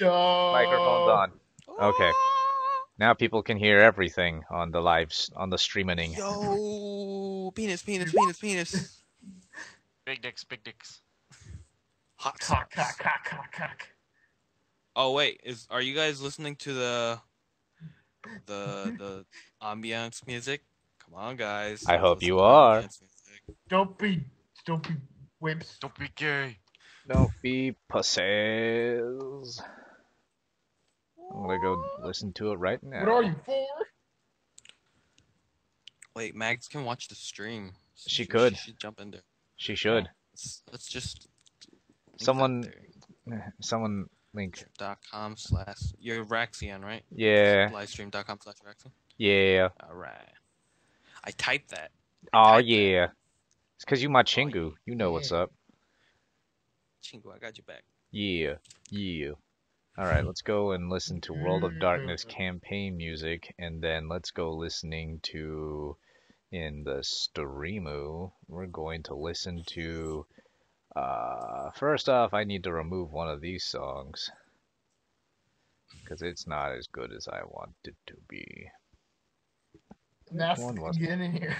Microphone's Yo. on. Okay. Now people can hear everything on the on the streaming. Yo, penis, penis, penis, penis. Big dicks, big dicks. Hot Cock, sauce. cock, cock, cock, cock. Oh wait, are you guys listening to the ambiance music? Come on, guys. I Let's hope listen you to are. ambiance music. Don't be whips. Don't be gay. Don't be pussies. I'm gonna go listen to it right now. What are you for? Wait, Mags can watch the stream. She could. She should jump in there. She should. Let's just Someone link. .com/ you're Raxian, right? Yeah. Livestream.com/Raxian. Yeah. All right. I typed that. Oh yeah. It's cause you my Chingu. You know what's up. Chingu, I got you back. Yeah. Yeah. Alright, let's go and listen to World of Darkness campaign music, and then let's go listening to, in the streamu, we're going to listen to, first off, I need to remove one of these songs, because it's not as good as I want it to be. That's get in here.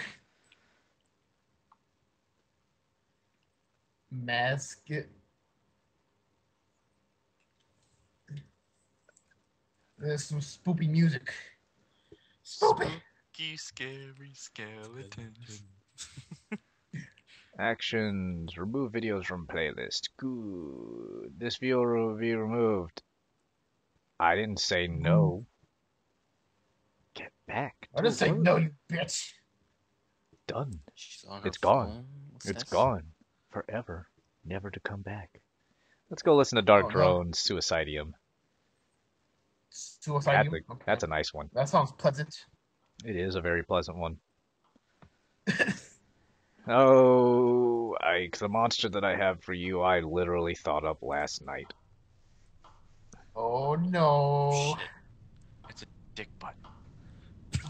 Mask it. There's some spoopy music. Spoopy. Spooky, scary skeletons. Actions. Remove videos from playlist. Good. This viewer will be removed. I didn't say no. Get back. I didn't say no, you bitch. Done. It's gone. It's gone. Forever. Never to come back. Let's go listen to Dark Drone's Suicidium. Suicidium? That's a nice one. That sounds pleasant. It is a very pleasant one. Oh, Ike, the monster that I have for you, I literally thought up last night. Oh no. Shit. It's a dick butt.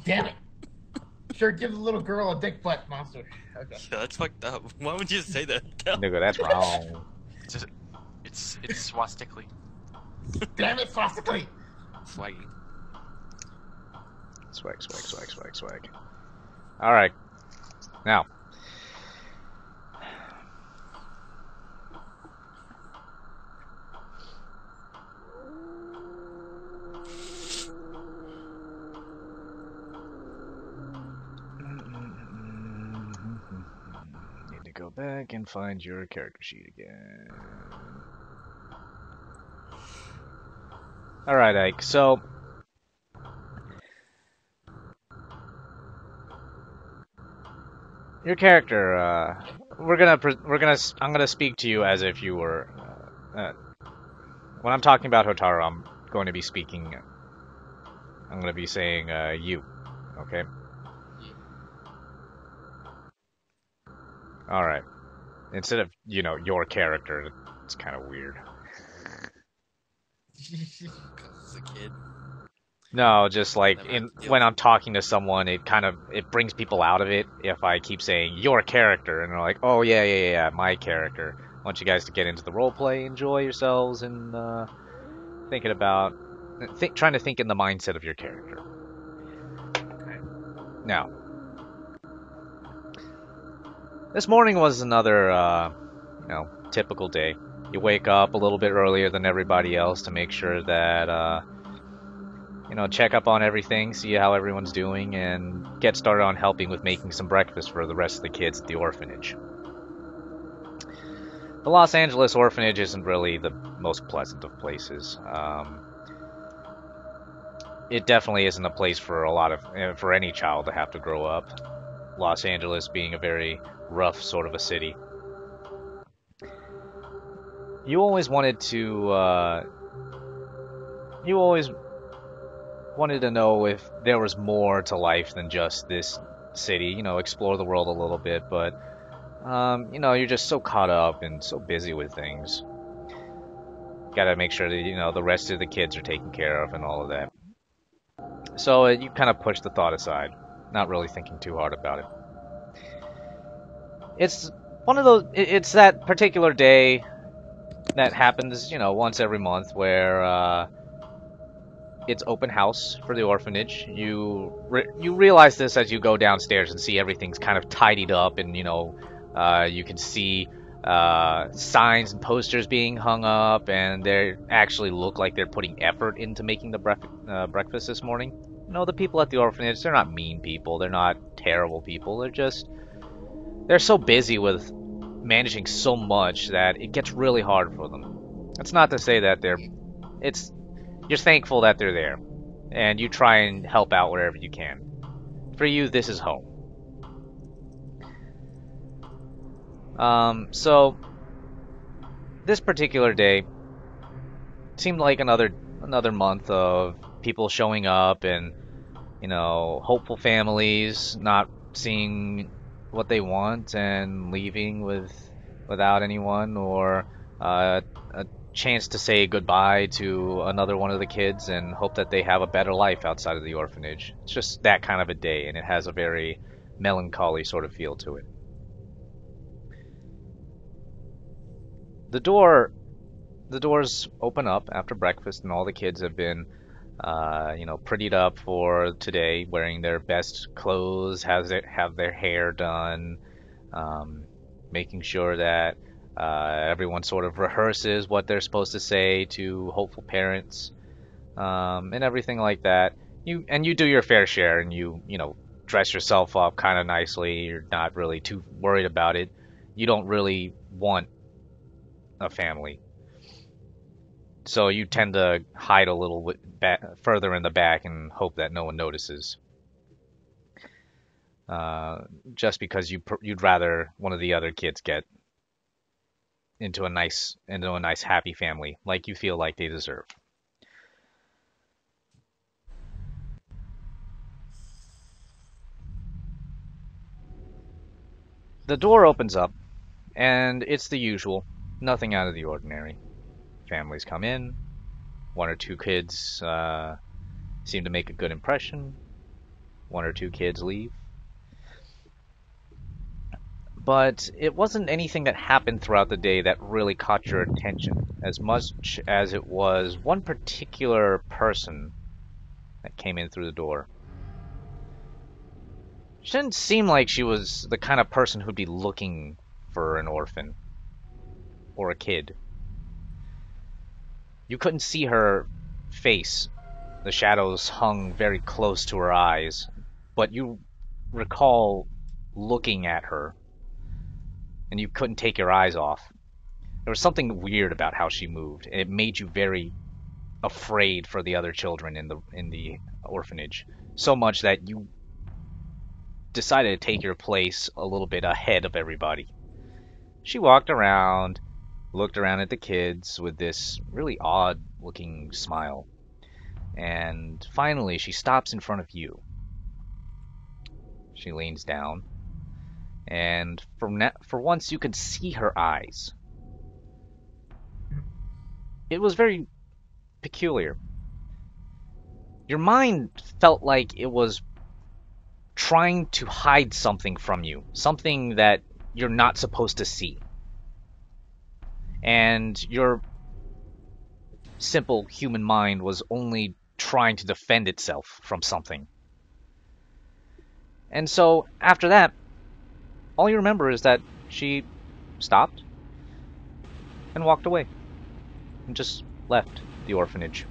Damn it. Sure, give the little girl a dick butt monster. Okay. Yeah, that's fucked up. Why would you say that? Nigga, that's wrong. It's swastically. Damn it, swastically. Swaggy. Swag, swag, swag, swag, swag. Alright. Now. Need to go back and find your character sheet again. Alright, Ike, so your character, I'm gonna speak to you as if you were, when I'm talking about Hotaru, I'm going to be speaking, I'm gonna be saying, you, okay? Alright. Instead of, you know, your character, it's kind of weird. Because it's a kid. No, just like when I'm talking to someone, it brings people out of it if I keep saying your character, and they're like, oh yeah, my character. I want you guys to get into the roleplay, enjoy yourselves, and trying to think in the mindset of your character. Okay. Now, this morning was another, typical day. You wake up a little bit earlier than everybody else to make sure that, check up on everything, see how everyone's doing, and get started on helping with making some breakfast for the rest of the kids at the orphanage. The Los Angeles orphanage isn't really the most pleasant of places. It definitely isn't a place for for any child to have to grow up. Los Angeles being a very rough sort of a city. You always wanted to know if there was more to life than just this city, explore the world a little bit, but, you're just so caught up and so busy with things. Gotta make sure that, the rest of the kids are taken care of and all of that. So you kind of push the thought aside, not really thinking too hard about it. It's one of those, it's that particular day that happens, you know, once every month, where it's open house for the orphanage. You realize this as you go downstairs and see everything's kind of tidied up, and you can see signs and posters being hung up, and they actually look like they're putting effort into making the breakfast this morning. The people at the orphanage, they're not mean people. They're not terrible people. They're so busy with managing so much that it gets really hard for them. That's not to say that you're thankful that they're there, and you try and help out wherever you can. For you, this is home. So this particular day seemed like another month of people showing up, and hopeful families not seeing what they want and leaving without anyone, or a chance to say goodbye to another one of the kids and hope that they have a better life outside of the orphanage. It's just that kind of a day, and it has a very melancholy sort of feel to it. The doors open up after breakfast, and all the kids have been prettied up for today, wearing their best clothes, have their hair done, making sure that everyone sort of rehearses what they're supposed to say to hopeful parents, and everything like that. You do your fair share, and you dress yourself up kind of nicely. You're not really too worried about it. You don't really want a family, so you tend to hide a little further in the back and hope that no one notices. Just because you'd rather one of the other kids get into a nice happy family, like you feel like they deserve. The door opens up, and it's the usual, nothing out of the ordinary. Families come in. One or two kids seem to make a good impression. One or two kids leave. But it wasn't anything that happened throughout the day that really caught your attention, as much as it was one particular person that came in through the door. She didn't seem like she was the kind of person who'd be looking for an orphan or a kid. You couldn't see her face. The shadows hung very close to her eyes, but you recall looking at her, and you couldn't take your eyes off. There was something weird about how she moved, and it made you very afraid for the other children in the orphanage, so much that you decided to take your place a little bit ahead of everybody. She walked around, looked around at the kids with this really odd-looking smile, and finally she stops in front of you. She leans down, and for once you could see her eyes. It was very peculiar. Your mind felt like it was trying to hide something from you, something that you're not supposed to see. And your simple human mind was only trying to defend itself from something. And so, after that, all you remember is that she stopped and walked away and just left the orphanage.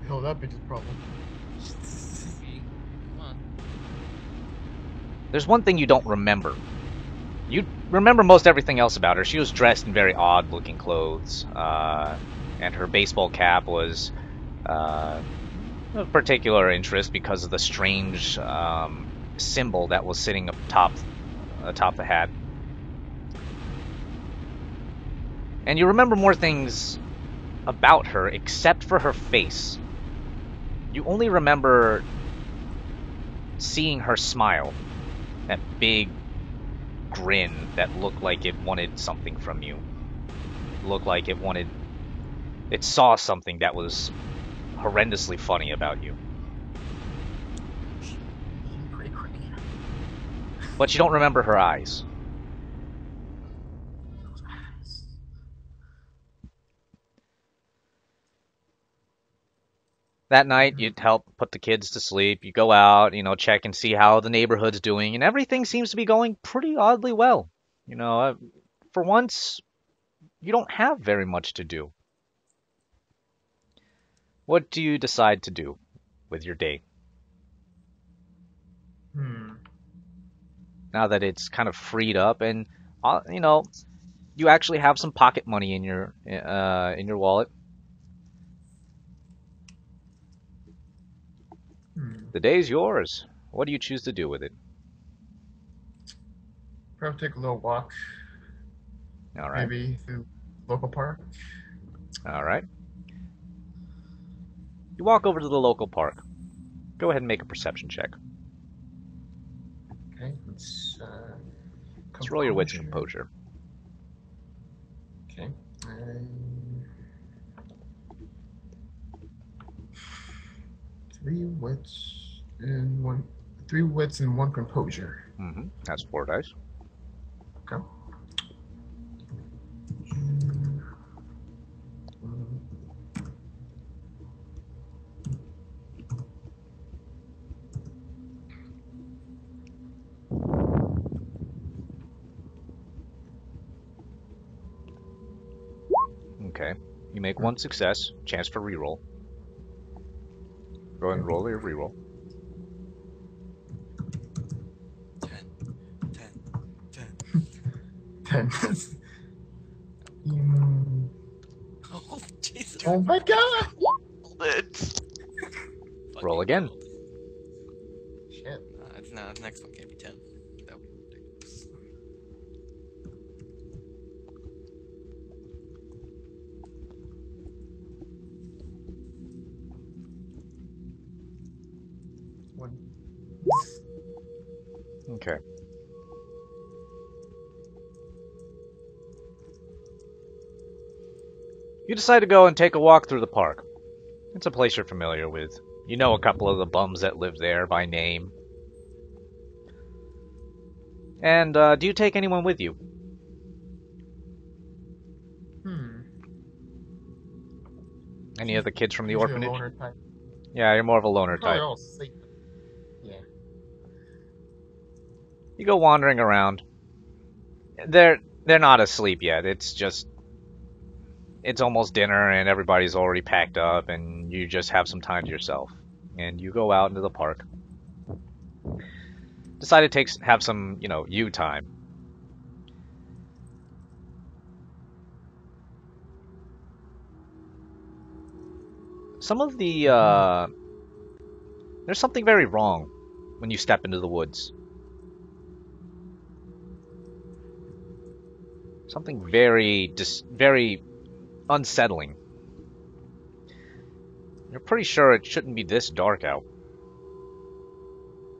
Hell, that bitch's problem. Come on. There's one thing you don't remember. You remember most everything else about her. She was dressed in very odd-looking clothes, and her baseball cap was of particular interest because of the strange symbol that was sitting atop the hat. And you remember more things about her except for her face. You only remember seeing her smile, that big grin that looked like it wanted something from you. Looked like it saw something that was horrendously funny about you. Pretty creepy. But you don't remember her eyes. That night, you'd help put the kids to sleep. You go out, check and see how the neighborhood's doing, and everything seems to be going pretty oddly well. For once, you don't have very much to do. What do you decide to do with your day now that it's kind of freed up and you actually have some pocket money in your wallet? The day's yours. What do you choose to do with it? Probably take a little walk. All right. Maybe through local park. All right. You walk over to the local park. Go ahead and make a perception check. Okay, Let's roll your wits and composure. Okay. Three wits and one composure. That's 4 dice. Okay. Okay. You make one success, chance for reroll. Go ahead and roll your reroll. 10. 10. Oh, Jesus. Oh my god! Roll again. Shit. No, the next one can't be 10. That would be ridiculous. One. Okay. You decide to go and take a walk through the park. It's a place you're familiar with. You know a couple of the bums that live there by name. And do you take anyone with you? Any of the kids from the Usually a orphanage? loner type. Yeah, you're more of a loner Probably type. all safe. Yeah. You go wandering around. They're not asleep yet. It's almost dinner and everybody's already packed up and you just have some time to yourself. And you go out into the park. Decide to have some, you time. Some of the, there's something very wrong when you step into the woods. Something very unsettling. You're pretty sure it shouldn't be this dark out.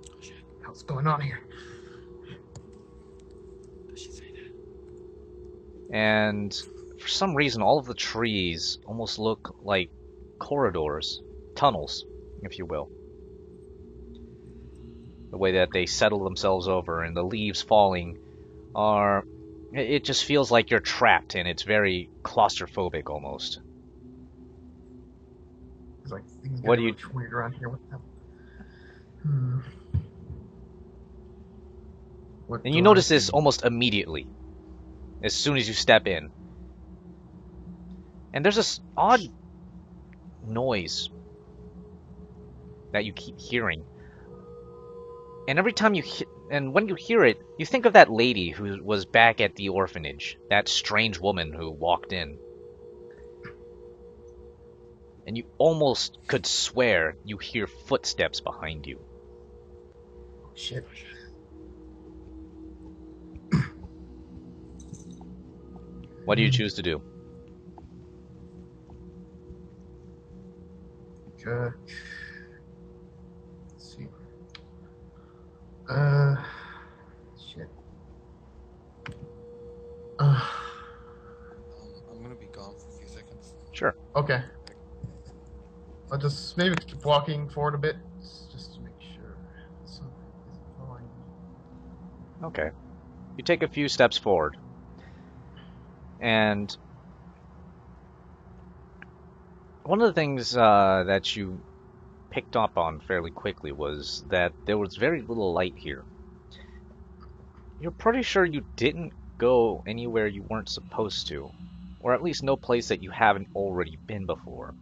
Oh, shit. What's going on here? Does she say that? And for some reason, all of the trees almost look like corridors, tunnels, if you will. The way that they settle themselves over and the leaves falling it just feels like you're trapped and it's very claustrophobic almost. It's like things What get do you- much weird around here. What the hell? What And do you I notice this do? almost immediately, as soon as you step in. And there's this odd noise that you keep hearing. And every time and when you hear it, you think of that lady who was back at the orphanage, that strange woman who walked in. And you almost could swear you hear footsteps behind you. Shit. What do you choose to do? Okay. Let's see. Shit. I'm gonna be gone for a few seconds. Sure. Okay. I'll just maybe keep walking forward a bit, just to make sure something isn't following me. Okay. You take a few steps forward. And one of the things that you picked up on fairly quickly was that there was very little light here. You're pretty sure you didn't go anywhere you weren't supposed to, or at least no place that you haven't already been before.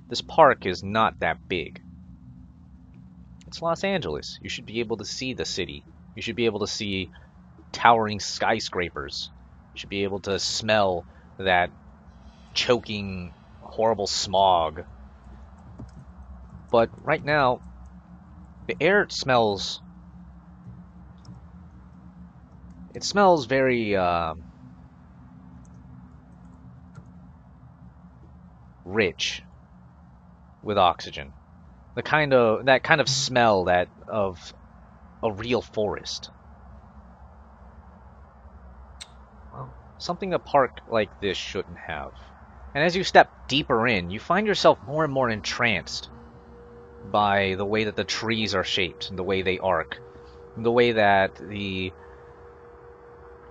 This park is not that big. It's Los Angeles. You should be able to see the city. You should be able to see towering skyscrapers. You should be able to smell that choking, horrible smog. But right now, the air smells... It smells very, rich with oxygen. That kind of smell that of a real forest. Wow. Something a park like this shouldn't have. And as you step deeper in, you find yourself more and more entranced by the way that the trees are shaped, and the way they arc, and the way that the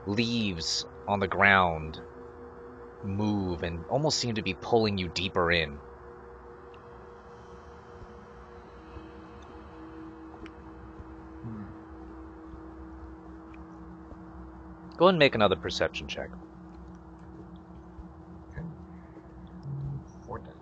leaves on the ground move and almost seem to be pulling you deeper in. Go ahead and make another perception check. Okay. 4 dice.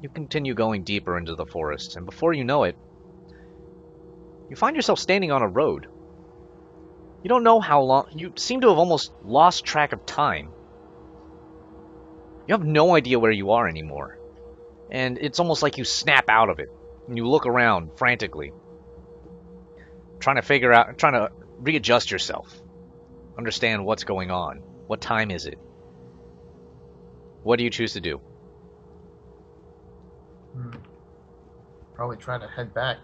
You continue going deeper into the forest, and before you know it, you find yourself standing on a road. You don't know how long... You seem to have almost lost track of time. You have no idea where you are anymore. And it's almost like you snap out of it, and you look around frantically, trying to readjust yourself, understand what's going on. What time is it? What do you choose to do? Probably try to head back.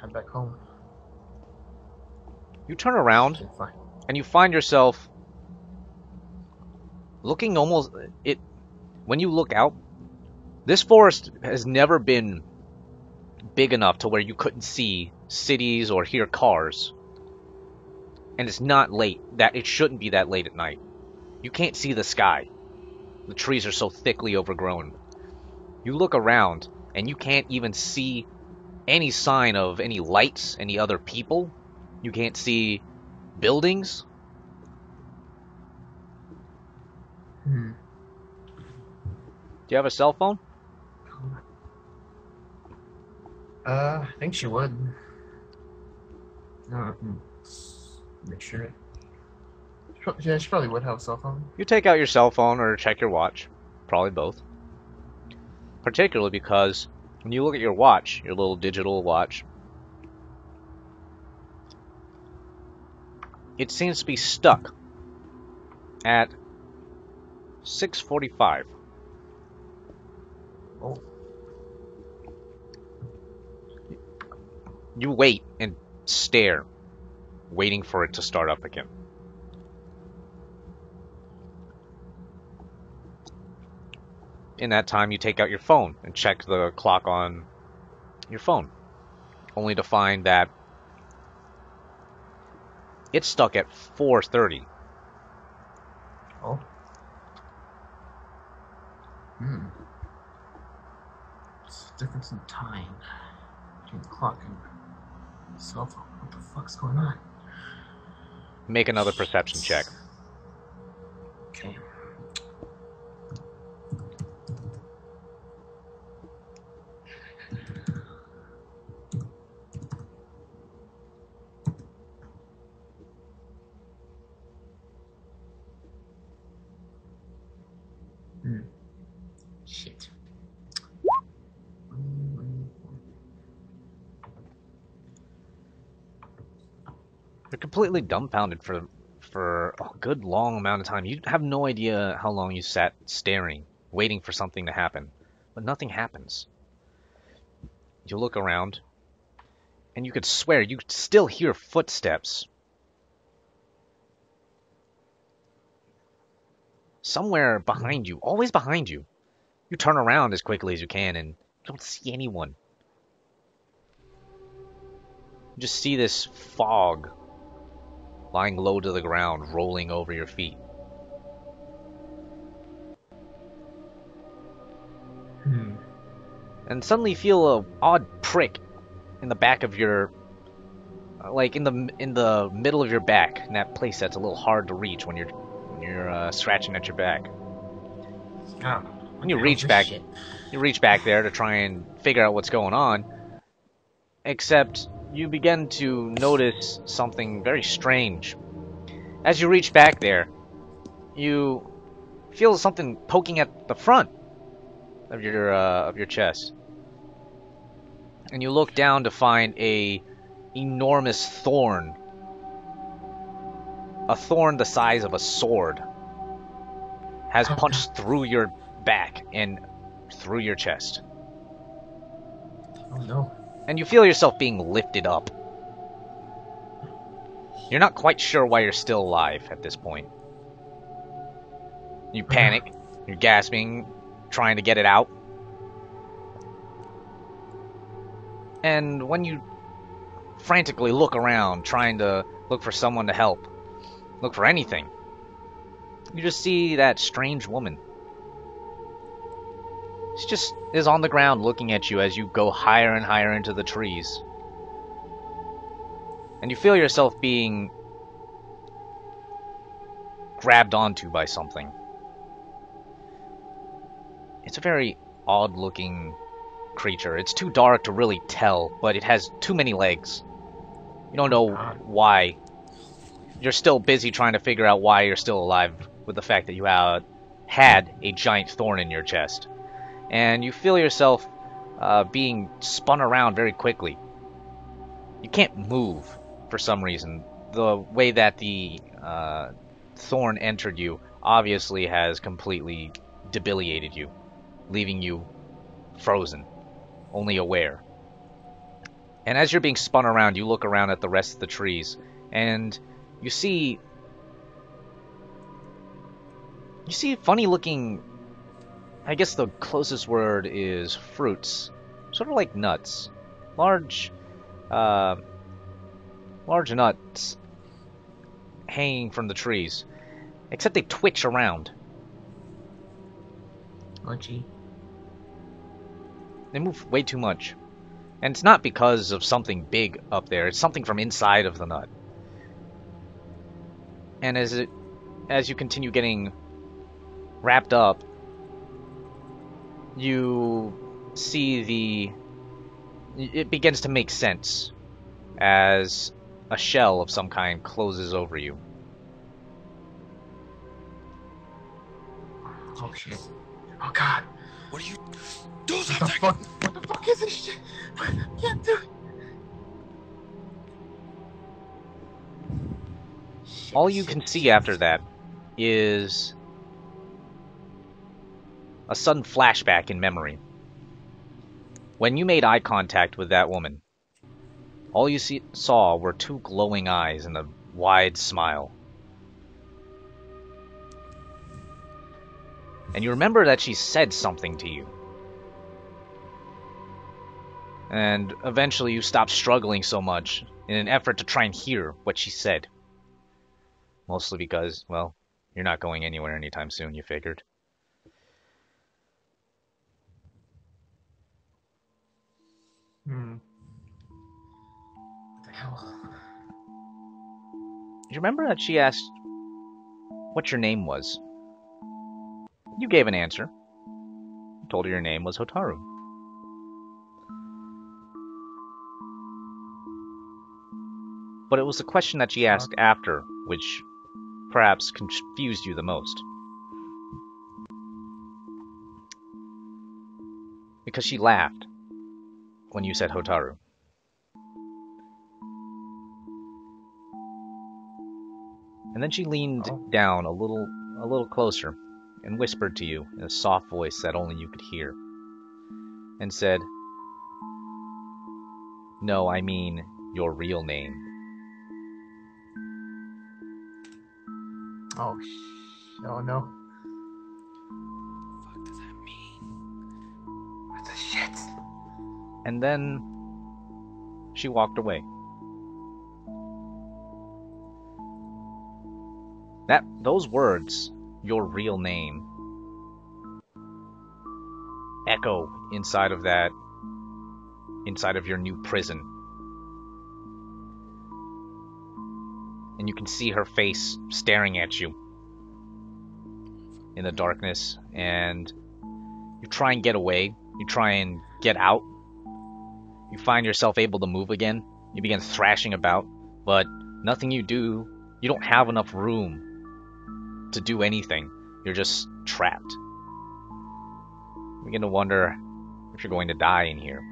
Head back home. You turn around, Okay, fine. and you find yourself looking almost... When you look out, this forest has never been big enough to where you couldn't see cities or hear cars. And it's not late. It shouldn't be that late at night. You can't see the sky. The trees are so thickly overgrown. You look around, and you can't even see any sign of any lights, any other people. You can't see buildings. Hmm. Do you have a cell phone? I think she would. Make sure. Yeah, she probably would have a cell phone. You take out your cell phone or check your watch. Probably both. Particularly because when you look at your watch, your little digital watch, it seems to be stuck at 6:45. Oh. You wait and stare, waiting for it to start up again. In that time, you take out your phone and check the clock on your phone, only to find that it's stuck at 4:30. Oh. It's the difference in time between the clock and the cell phone. What the fuck's going on? Make another perception check. Okay. Shit. You're completely dumbfounded for a good long amount of time. You have no idea how long you sat staring, waiting for something to happen, but nothing happens. You look around, and you could swear you could still hear footsteps. Somewhere behind you, always behind you. You turn around as quickly as you can and you don't see anyone. You just see this fog lying low to the ground, rolling over your feet. And suddenly you feel a odd prick in the back of your, like in the middle of your back, in that place that's a little hard to reach when you're scratching at your back. God, When you reach back, there to try and figure out what's going on, except you begin to notice something very strange. As you reach back there, you feel something poking at the front of your chest. And you look down to find a enormous thorn. A thorn the size of a sword has punched through your back and through your chest. Oh no. And you feel yourself being lifted up. You're not quite sure why you're still alive at this point. You panic, you're gasping, trying to get it out. And when you frantically look around, trying to look for someone to help, look for anything, you just see that strange woman. She just is on the ground looking at you as you go higher and higher into the trees. And you feel yourself being grabbed onto by something. It's a very odd-looking creature. It's too dark to really tell, but it has too many legs. You don't know why. You're still busy trying to figure out why you're still alive with the fact that you had a giant thorn in your chest. And you feel yourself being spun around very quickly. You can't move for some reason. The way that the thorn entered you obviously has completely debilitated you, leaving you frozen, only aware. And as you're being spun around, you look around at the rest of the trees, and you see funny looking, I guess the closest word is fruits, sort of like nuts, large nuts hanging from the trees, except they twitch around. Munchy. They move way too much. And it's not because of something big up there, it's something from inside of the nut. And as you continue getting wrapped up, you see it begins to make sense as a shell of some kind closes over you. Oh shit. Oh god. What are you? Do What the something! fuck? What the fuck is this shit? I can't do it. All you can see after that is a sudden flashback in memory. When you made eye contact with that woman, all you saw were two glowing eyes and a wide smile. And you remember that she said something to you. And eventually you stopped struggling so much in an effort to try and hear what she said. Mostly because, well, you're not going anywhere anytime soon, you figured. What the hell? You remember that she asked what your name was? You gave an answer. You told her your name was Hotaru. But it was the question that she asked after, which perhaps confused you the most. Because she laughed when you said Hotaru. And then she leaned down a little closer and whispered to you in a soft voice that only you could hear, and said, No, I mean your real name. Oh, oh no. Fuck does that mean? What the shit? And then she walked away. Those words, your real name, echo inside of your new prison. And you can see her face staring at you in the darkness, and you try and get away. You try and get out. You find yourself able to move again. You begin thrashing about, but nothing you do, you don't have enough room to do anything. You're just trapped. You begin to wonder if you're going to die in here.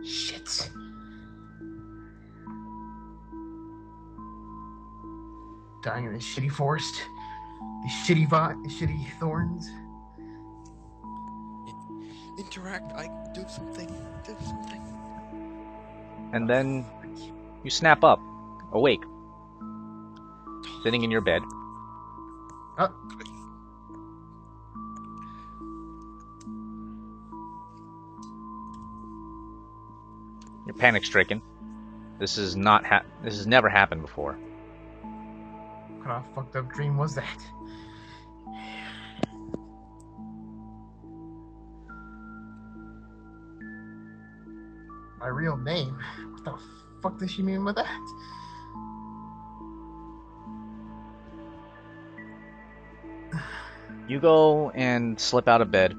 Shit. Dying in this shitty forest. These shitty thorns. Interact. I do something. Do something. And then you snap up, awake, sitting in your bed. Oh. You're panic-stricken. This has never happened before. What kind of fucked up dream was that? My real name? What the fuck does she mean by that? You go and slip out of bed,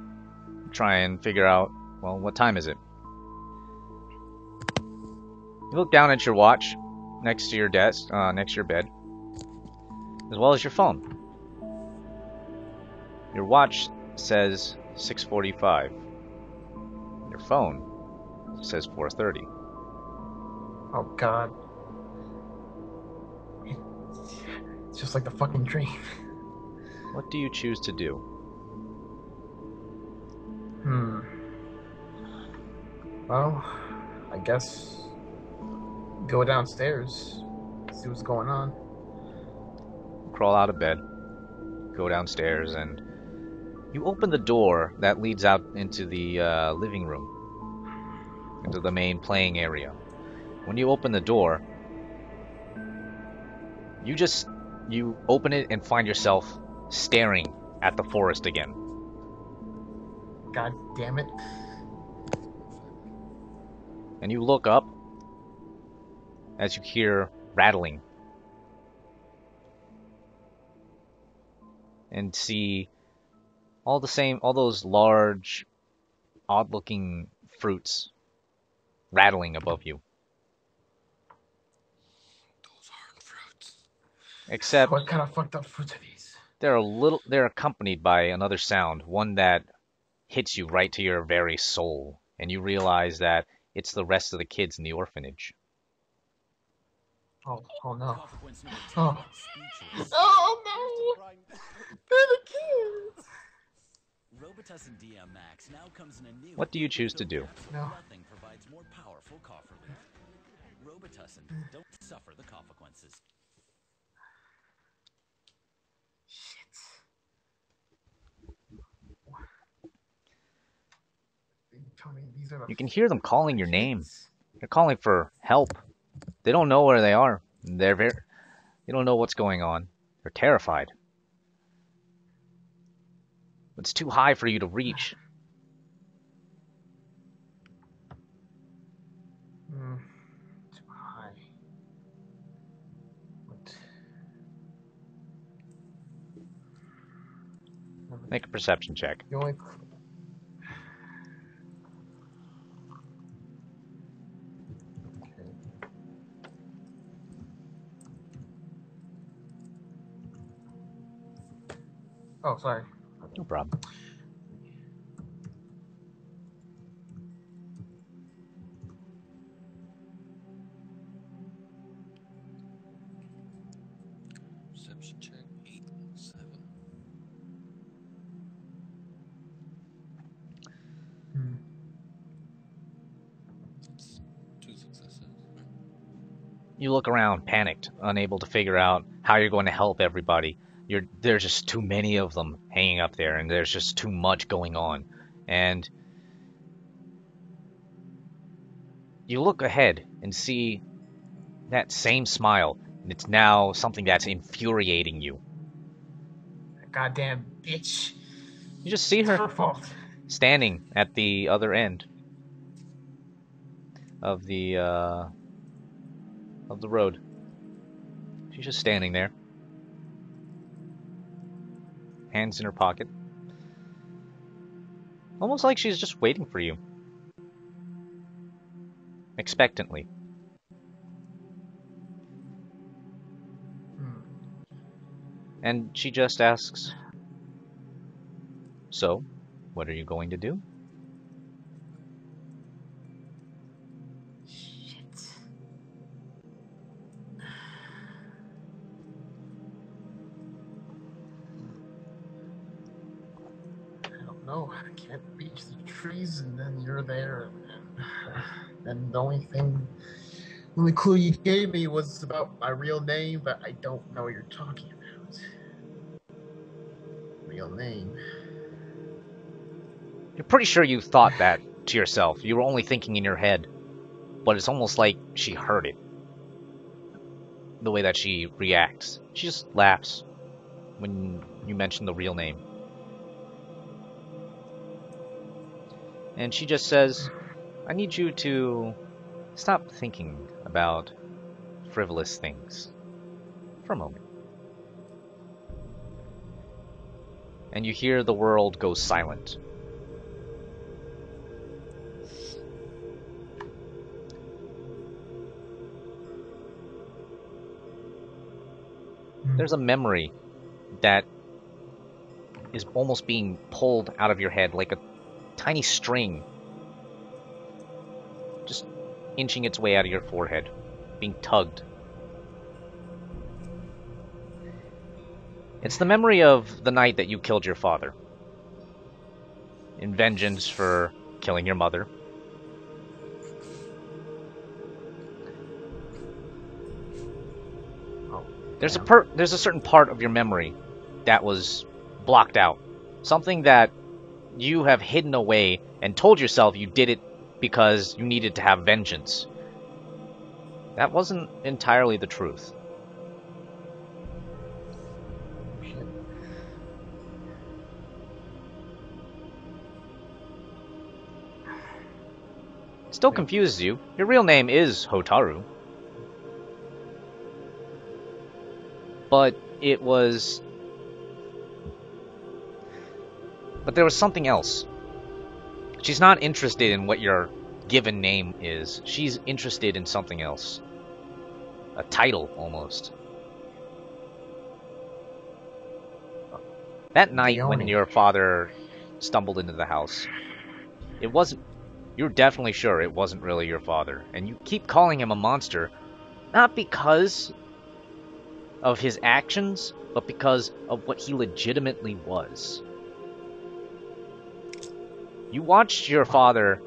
try and figure out, well, what time is it? You look down at your watch next to your desk, next to your bed, as well as your phone. Your watch says 6:45. Your phone says 4:30. Oh god. It's just like the fucking dream. What do you choose to do? Well, I guess go downstairs, see what's going on. Crawl out of bed, go downstairs, and you open the door that leads out into the living room, into the main playing area. When you open the door, you open it and find yourself staring at the forest again. God damn it. And you look up as you hear rattling and see all those large, odd-looking fruits rattling above you. Those aren't fruits. Except What kind of fucked up fruits are these? they're accompanied by another sound, one that hits you right to your very soul, and you realize that it's the rest of the kids in the orphanage. Oh no. Oh. Oh no! They're the kids! Robitussin DM Max now comes in a new. What do you choose to do? No. Nothing provides more powerful cough relief. Robitussin, don't suffer the consequences. Shit. Tony, these are the You can hear them calling your name. kids. They're calling for help. They don't know where they are. They don't know what's going on. They're terrified. It's too high for you to reach. Too high. What? Make a perception check. The only. Okay. Oh, sorry. No problem. Perception check 8, 7. You look around, panicked, unable to figure out how you're going to help everybody. There's just too many of them hanging up there, and there's just too much going on. And you look ahead and see that same smile. It's now something that's infuriating you. Goddamn bitch. You just see It's her her fault. standing at the other end of the road. She's just standing there, hands in her pocket, almost like she's just waiting for you, expectantly. And she just asks, "So, what are you going to do?" Shit. I don't know. I can't reach the trees, and then you're there, and the only clue you gave me was about my real name, but I don't know what you're talking about. Real name. You're pretty sure you thought that to yourself. You were only thinking in your head, but it's almost like she heard it. The way that she reacts. She just laughs when you mention the real name. And she just says, "I need you to stop thinking about frivolous things for a moment." And you hear the world go silent. There's a memory that is almost being pulled out of your head like a tiny string, just inching its way out of your forehead, being tugged. It's the memory of the night that you killed your father, in vengeance for killing your mother. There's a certain part of your memory that was blocked out. Something that you have hidden away and told yourself you did it because you needed to have vengeance. That wasn't entirely the truth. It still confuses you. Your real name is Hotaru. But there was something else. She's not interested in what your given name is. She's interested in something else. A title, almost. That night when your father stumbled into the house, you're definitely sure it wasn't really your father. And you keep calling him a monster, not because of his actions, but because of what he legitimately was. You watched your father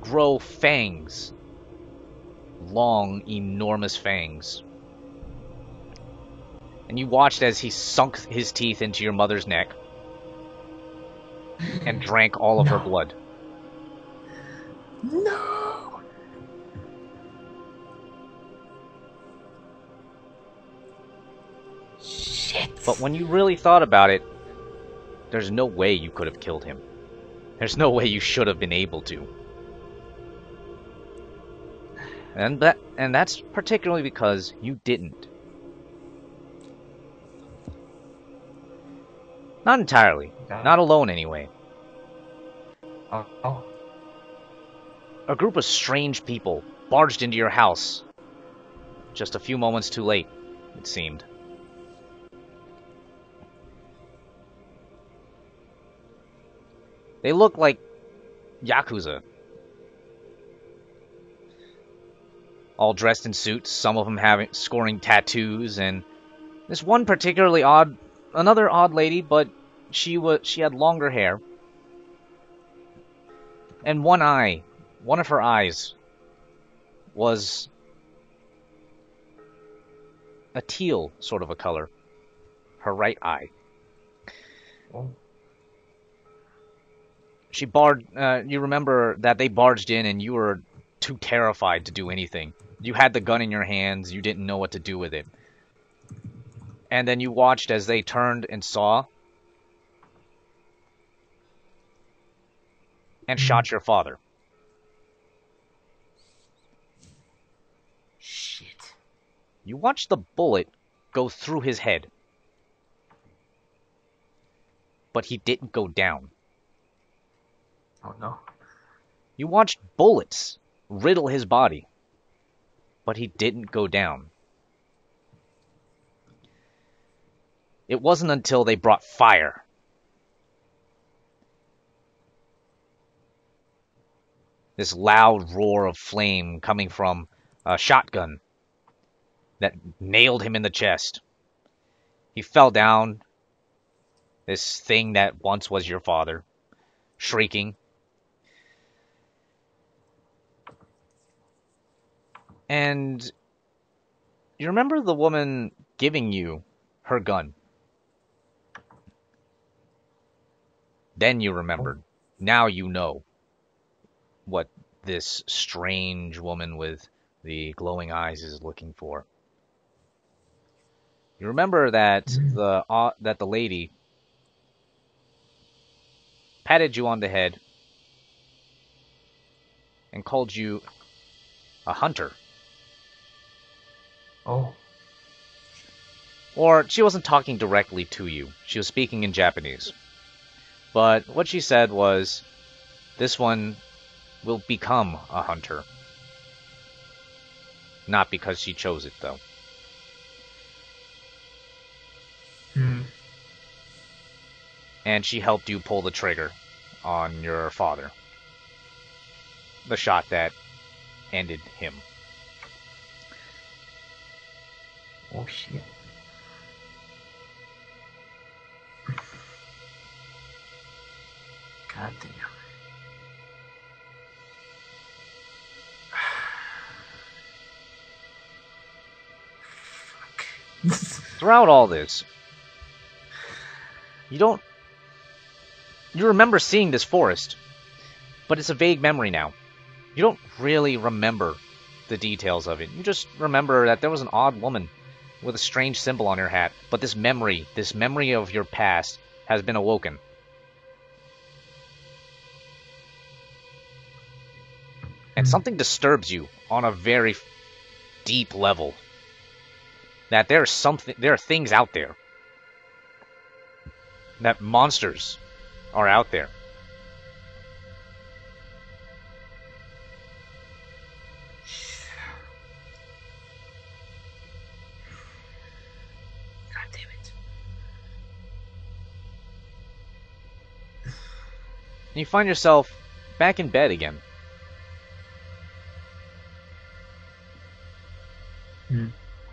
grow fangs. Long, enormous fangs. And you watched as he sunk his teeth into your mother's neck and drank all of her blood. No! Shit! But when you really thought about it, there's no way you could have killed him. There's no way you should have been able to. And that's particularly because you didn't. Not entirely. Not alone, anyway. Oh. A group of strange people barged into your house. Just a few moments too late, it seemed. They look like Yakuza. All dressed in suits, some of them scoring tattoos, and this one particularly another odd lady, but she had longer hair. And one of her eyes was a teal sort of a color. Her right eye. Oh. You remember that they barged in and you were too terrified to do anything. You had the gun in your hands, you didn't know what to do with it. And then you watched as they turned and saw and shot your father. Shit. You watched the bullet go through his head. But he didn't go down. Oh no. You watched bullets riddle his body. But he didn't go down. It wasn't until they brought fire. This loud roar of flame coming from a shotgun that nailed him in the chest. He fell down. This thing that once was your father, shrieking. And you remember the woman giving you her gun. Then you remembered. Now you know what this strange woman with the glowing eyes is looking for. You remember that the lady patted you on the head and called you a hunter. Oh. Or she wasn't talking directly to you. She was speaking in Japanese. But what she said was, this one will become a hunter. Not because she chose it, though. And she helped you pull the trigger on your father. The shot that ended him. Oh shit. God damn. Throughout all this, you remember seeing this forest, but it's a vague memory now. You don't really remember the details of it. You just remember that there was an odd woman with a strange symbol on her hat, but this memory of your past has been awoken. And something disturbs you on a very deep level. That there are things out there. That monsters are out there. God damn it. And you find yourself back in bed again.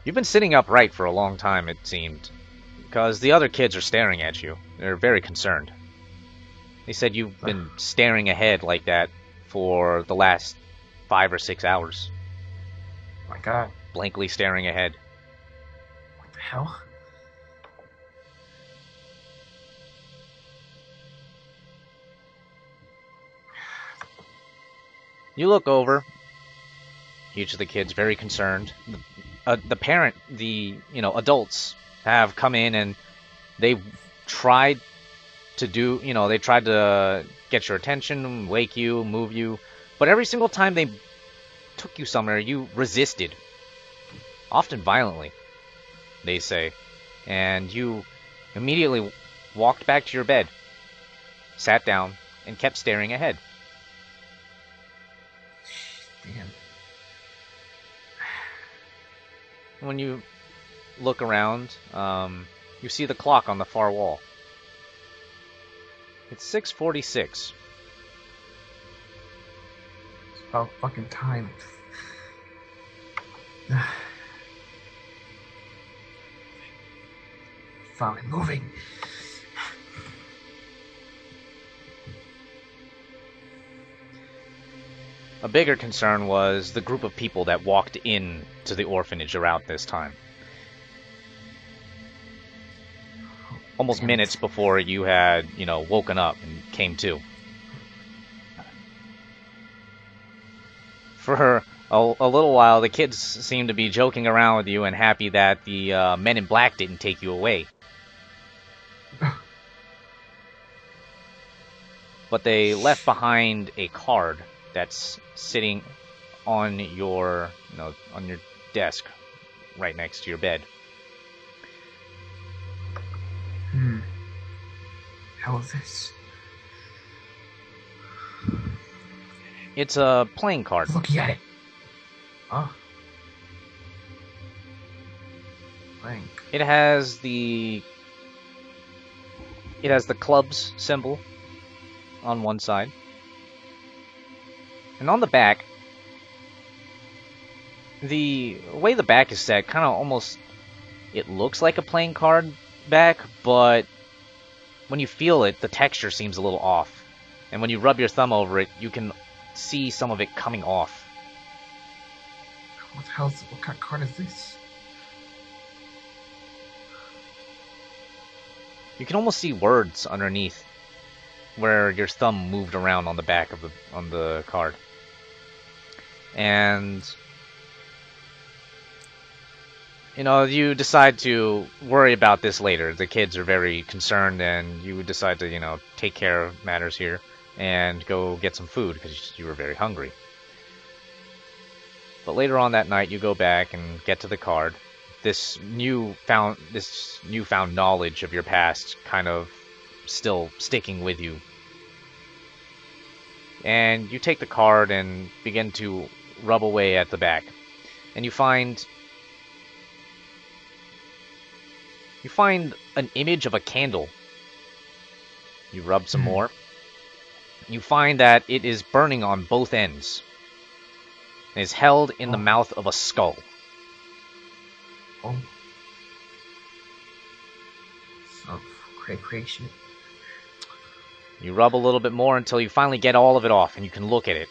You've been sitting upright for a long time, it seemed, because the other kids are staring at you. They're very concerned. They said you've been staring ahead like that for the last 5 or 6 hours. My God. Blankly staring ahead. What the hell? You look over. Each of the kids very concerned. The parent, adults have come in and they tried to get your attention, wake you, move you, but every single time they took you somewhere, you resisted. Often violently, they say. And you immediately walked back to your bed, sat down, and kept staring ahead. Damn. When you look around, you see the clock on the far wall. It's 6:46. It's about fucking time. Finally moving. A bigger concern was the group of people that walked in to the orphanage around this time. almost Damn it. minutes before you had, you know, woken up and came to. For a little while, the kids seemed to be joking around with you and happy that the men in black didn't take you away. But they left behind a card that's sitting on your, you know, on your desk, right next to your bed. How is this? It's a playing card. Looking at it. Oh. Blank. It has the club's symbol on one side. And on the back, the way the back is set, kind of almost, it looks like a playing card back, but when you feel it, the texture seems a little off. And when you rub your thumb over it, you can see some of it coming off. What kind of card is this? You can almost see words underneath where your thumb moved around on the back of the card. And you know, you decide to worry about this later. The kids are very concerned, and you decide to, you know, take care of matters here and go get some food because you were very hungry. But later on that night, you go back and get to the card. This newfound knowledge of your past kind of still sticking with you. And you take the card and begin to rub away at the back. And you find an image of a candle. You rub some more. You find that it is burning on both ends. It is held in the mouth of a skull. Oh. Some cray shit. You rub a little bit more until you finally get all of it off and you can look at it.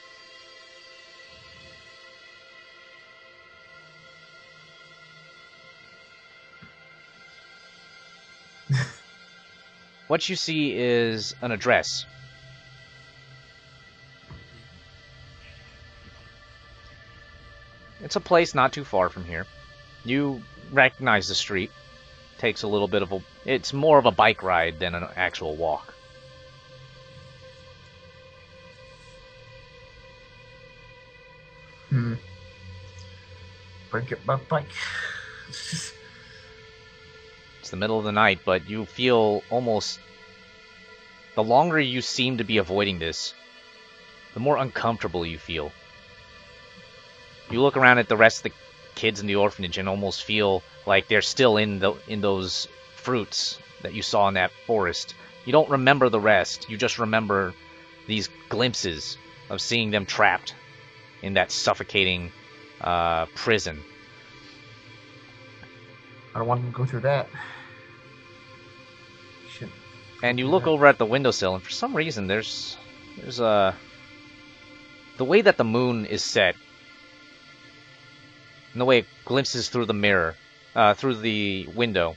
What you see is an address. It's a place not too far from here. You recognize the street. Takes a little bit of it's more of a bike ride than an actual walk. Break it my bike. It's the middle of the night, but you feel almost... The longer you seem to be avoiding this, the more uncomfortable you feel. You look around at the rest of the kids in the orphanage and almost feel like they're still in those fruits that you saw in that forest. You don't remember the rest. You just remember these glimpses of seeing them trapped in that suffocating prison. I don't want to go through that. Shit. And you look over at the windowsill, and for some reason, there's the way that the moon is set, and the way it glimpses through the mirror, through the window,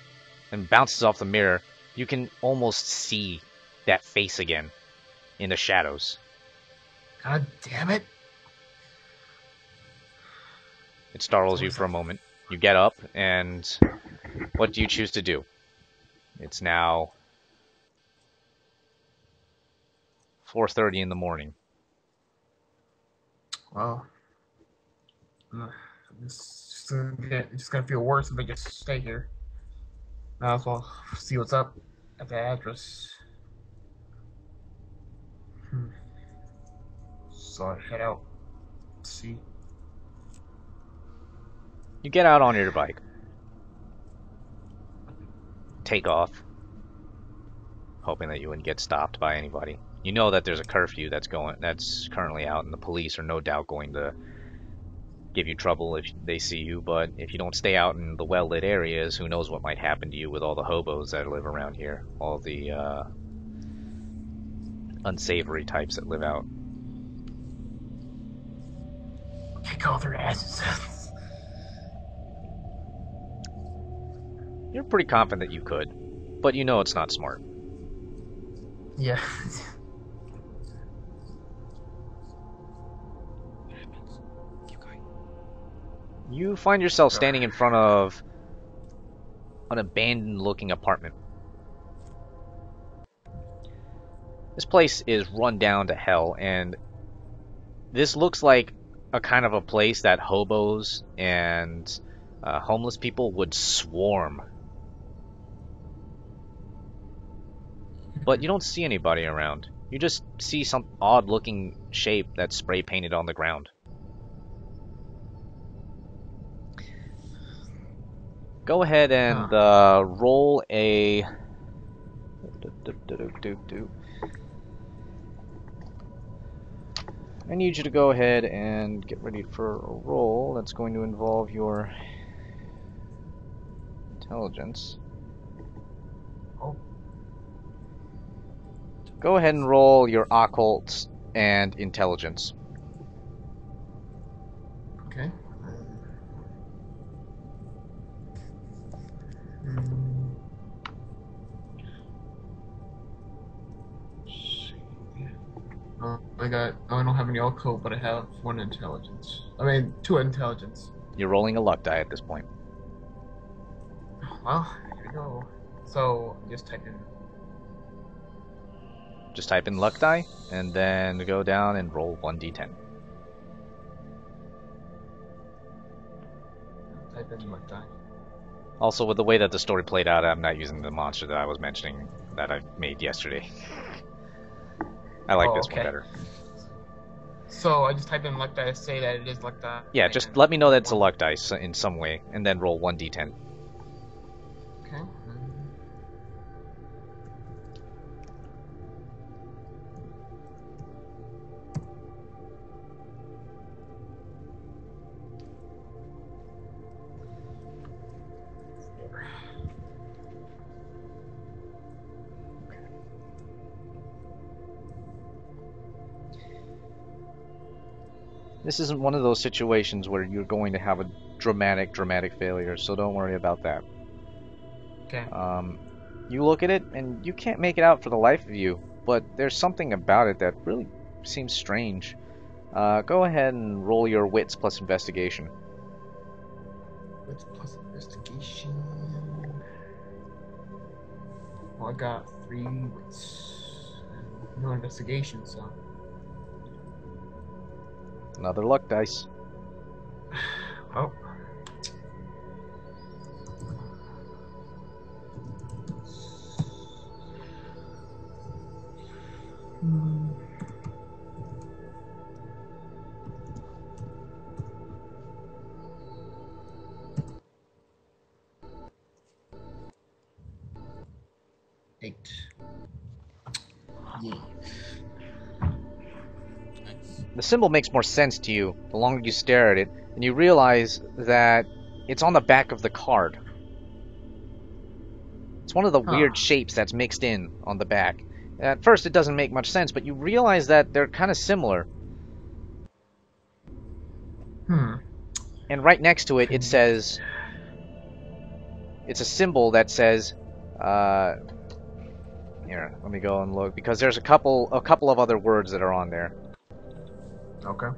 and bounces off the mirror, you can almost see that face again in the shadows. God damn it. It startles you for a moment. You get up, and what do you choose to do? It's now 4:30 in the morning. Well, it's just gonna feel worse if I just stay here. Might as well see what's up at the address. So I head out. See. You get out on your bike. Take off. Hoping that you wouldn't get stopped by anybody. You know that there's a curfew that's currently out, and the police are no doubt going to give you trouble if they see you, but if you don't stay out in the well-lit areas, who knows what might happen to you with all the hobos that live around here. All the unsavory types that live out. Kick all their asses. You're pretty confident that you could. but you know it's not smart. Yeah. Keep going. You find yourself standing in front of an abandoned-looking apartment. This place is run down to hell, and this looks like a kind of a place that hobos and homeless people would swarm. But you don't see anybody around. You just see some odd-looking shape that's spray-painted on the ground. Go ahead and roll a... I need you to go ahead and get ready for a roll that's going to involve your intelligence. Oh. Go ahead and roll your occult and intelligence. Okay. I don't have any occult, but I have 1 intelligence. I mean, 2 intelligence. You're rolling a luck die at this point. Well, here we go. So, just type in. Just type in luck die, and then go down and roll 1d10. Type in luck die. Also, with the way that the story played out, I'm not using the monster that I was mentioning that I made yesterday. I like this one better. So I just type in luck die, say that it is luck die. Yeah, just let me know that it's a luck dice in some way, and then roll 1d10. Okay. This isn't one of those situations where you're going to have a dramatic failure, so don't worry about that. Okay. You look at it, and you can't make it out for the life of you, but there's something about it that really seems strange. Go ahead and roll your wits plus investigation. Wits plus investigation. Well, I got 3 wits. No investigation, so. Another luck dice. Oh. Eight. Yeah. Nice. The symbol makes more sense to you the longer you stare at it, and you realize that it's on the back of the card. It's one of the weird shapes that's mixed in on the back. At first it doesn't make much sense, but you realize that they're kind of similar. And right next to it, it says... It's a symbol that says... here, let me go and look, because there's a couple of other words that are on there. Okay.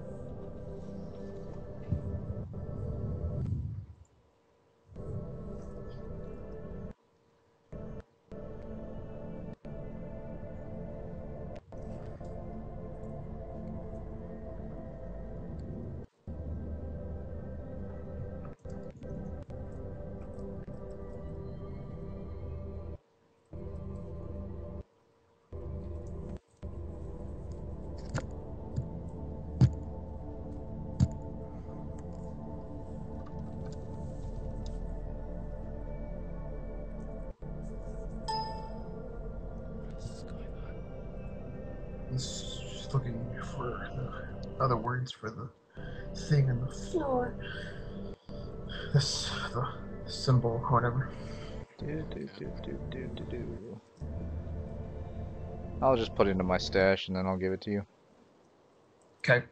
He's looking for the other words for the thing on the floor. This, the symbol, whatever. I'll just put it into my stash and then I'll give it to you. Okay.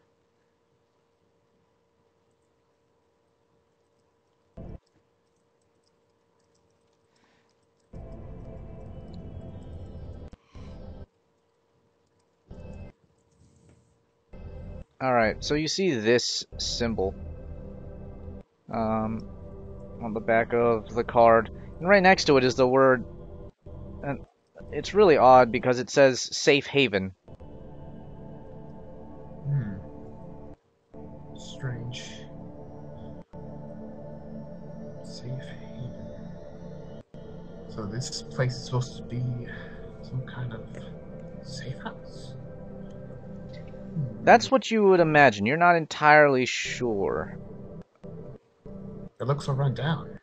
Alright, so you see this symbol on the back of the card. And right next to it is the word, and it's really odd because it says safe haven. Strange. Safe haven. So this place is supposed to be some kind of safe house? That's what you would imagine. You're not entirely sure. It looks so run down.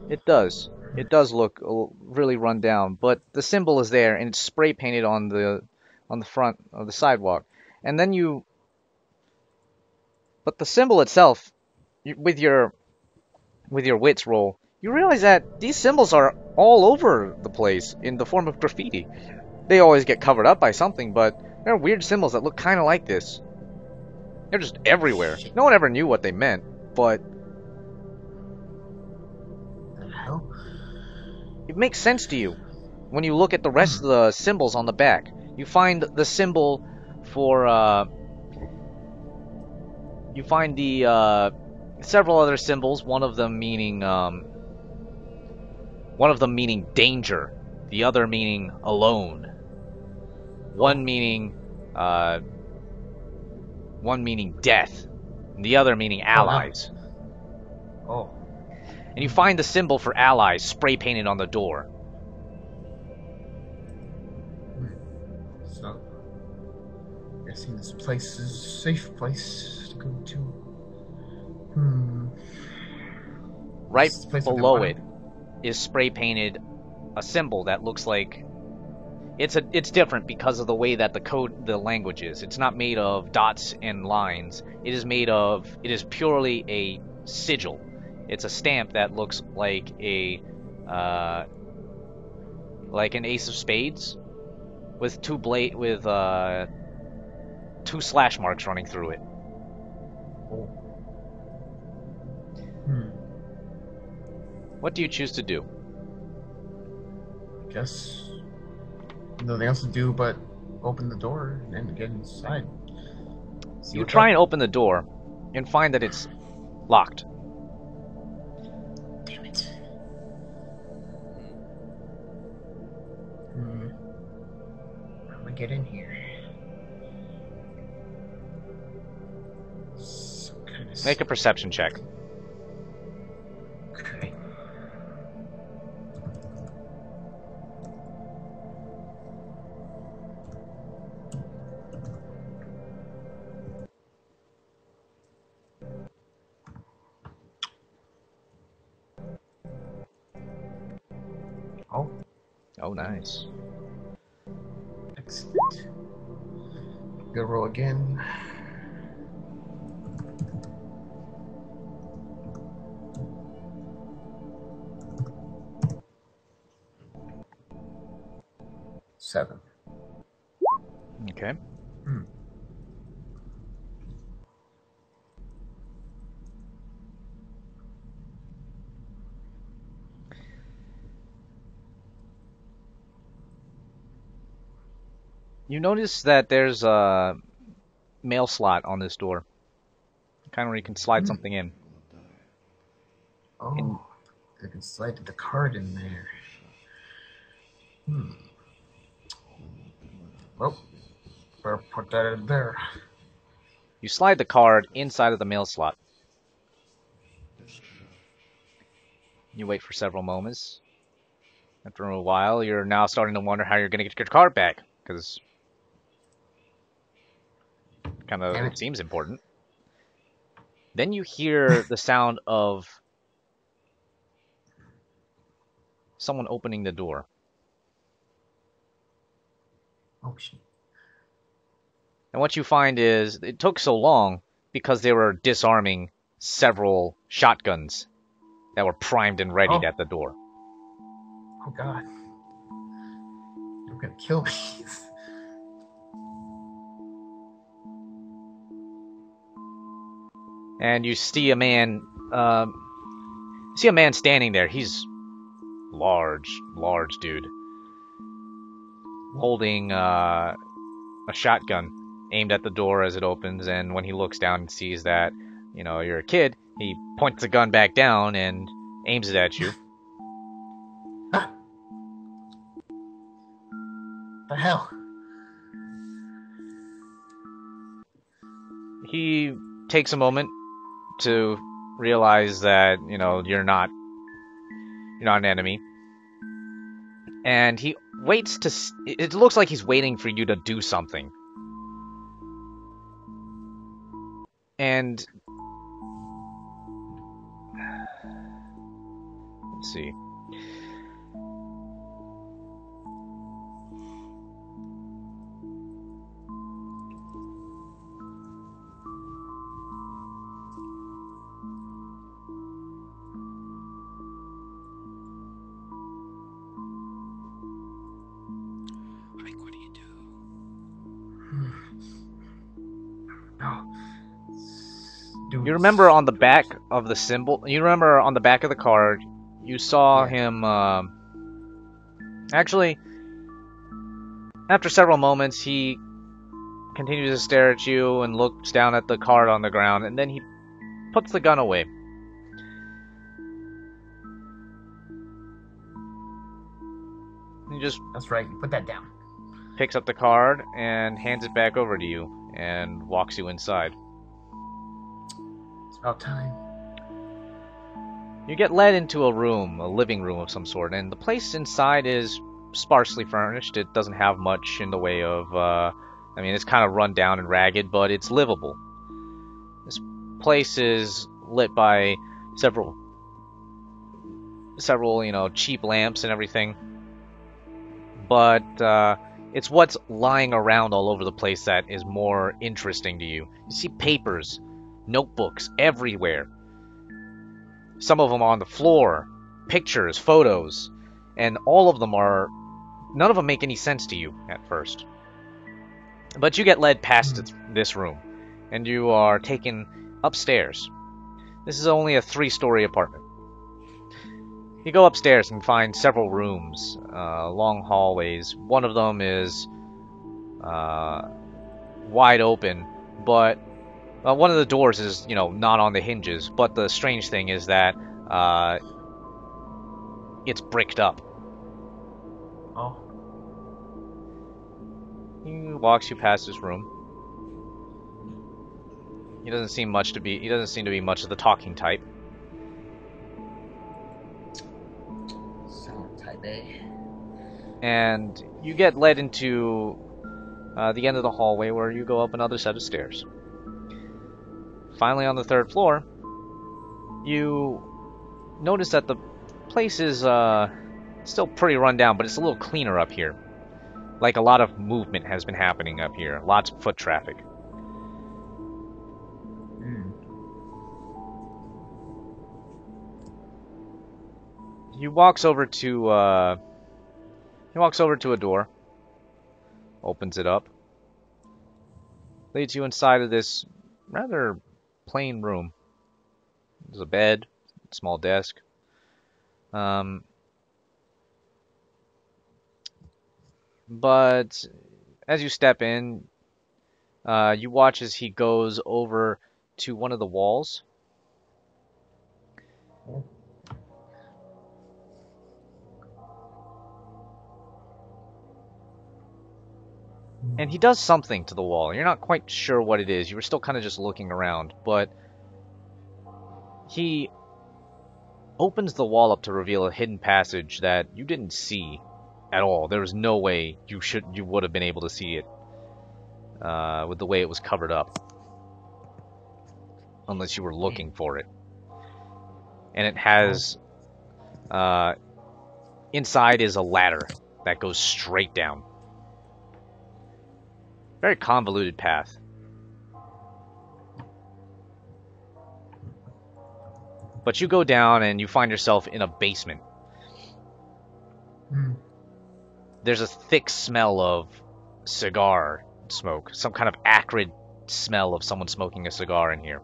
It does. It does look really run down, but the symbol is there and it's spray painted on the front of the sidewalk. And then but the symbol itself, with your wits roll, you realize that these symbols are all over the place in the form of graffiti. They always get covered up by something, but there are weird symbols that look kind of like this. They're just everywhere. No one ever knew what they meant, but The hell? it makes sense to you when you look at the rest of the symbols on the back. You find the symbol for, you find the, several other symbols, one of them meaning danger, the other meaning alone, one meaning death, and the other meaning allies. Oh. And you find the symbol for allies spray painted on the door. So, guessing this place is a safe place to go to. Right This place with the below money. it is spray painted a symbol that looks like it's different because of the way that the language is. It's not made of dots and lines. It is purely a sigil. It's a stamp that looks like like an ace of spades with two slash marks running through it. What do you choose to do? Guess nothing else to do but open the door and get inside. See You what's try up. and open the door and find that it's locked. Damn it. How do I get in here? Some kind of Make a perception check. Okay. Oh, Oh, nice. excellent. Good roll again. Seven. Okay. You notice that there's a mail slot on this door. Kind of where you can slide something in. Oh, they can slide the card in there. Well, better put that in there. You slide the card inside of the mail slot. You wait for several moments. After a while, you're now starting to wonder how you're going to get your card back, because it seems important. Then you hear the sound of someone opening the door. Oh, shit. And what you find is it took so long because they were disarming several shotguns that were primed and readied at the door. Oh, God. You're gonna kill me. And you see a man standing there. He's large dude, holding a shotgun. aimed at the door as it opens, and when he looks down and sees that, you know, you're a kid, he points the gun back down and aims it at you. The hell? He takes a moment to realize that, you know, you're not an enemy. And he waits to... It looks like he's waiting for you to do something. And... Let's see. Mike, what do you do? No. You remember on the back of the symbol... You remember on the back of the card, you saw him... Actually, after several moments, he continues to stare at you and looks down at the card on the ground, and then he puts the gun away. He just That's right. You put that down. picks up the card and hands it back over to you and walks you inside. It's about time. You get led into a room, a living room of some sort, and the place inside is sparsely furnished. It doesn't have much in the way of, I mean, it's kind of run down and ragged, but it's livable. This place is lit by several, you know, cheap lamps and everything. But it's what's lying around all over the place that is more interesting to you. You see papers, notebooks everywhere. Some of them are on the floor, pictures, photos, and all of them are... None of them make any sense to you at first. But you get led past this room, and you are taken upstairs. This is only a 3-story apartment. You go upstairs and find several rooms, long hallways. One of them is wide open, but one of the doors is, you know, not on the hinges. But the strange thing is that it's bricked up. Oh. He walks you past this room. He doesn't seem to be much of the talking type. Silent type, eh? And you get led into the end of the hallway where you go up another set of stairs. Finally, on the 3rd floor, you notice that the place is still pretty run down, but it's a little cleaner up here. Like a lot of movement has been happening up here. Lots of foot traffic. He walks over to a door, opens it up, leads you inside of this rather plain room. There's a bed, small desk. But as you step in, you watch as he goes over to one of the walls. And he does something to the wall. You're not quite sure what it is. You were still kind of just looking around, but he opens the wall up to reveal a hidden passage that you didn't see at all. There was no way you would have been able to see it with the way it was covered up, unless you were looking for it. And it has inside is a ladder that goes straight down. Very convoluted path. But you go down and you find yourself in a basement. There's a thick smell of cigar smoke. Some kind of acrid smell of someone smoking a cigar in here.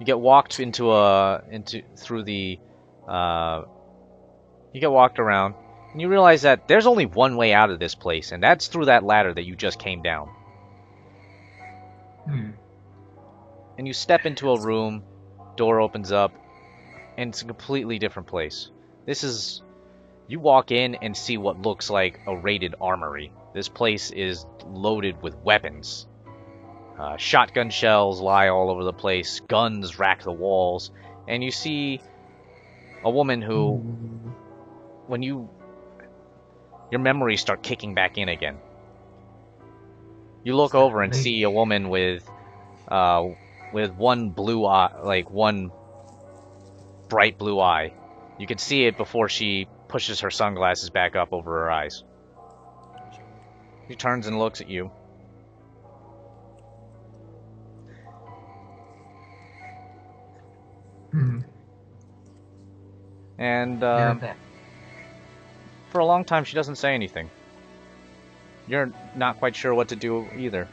You get walked you get walked around And you realize that there's only one way out of this place, and that's through that ladder that you just came down. And you step into a room, door opens up, and it's a completely different place. You walk in and see what looks like a raided armory. This place is loaded with weapons. Shotgun shells lie all over the place, guns rack the walls, and you see a woman who, when your memories start kicking back in again. You look over and see a woman with one blue eye, like one bright blue eye. You can see it before she pushes her sunglasses back up over her eyes. She turns and looks at you. And for a long time, she doesn't say anything. You're not quite sure what to do either.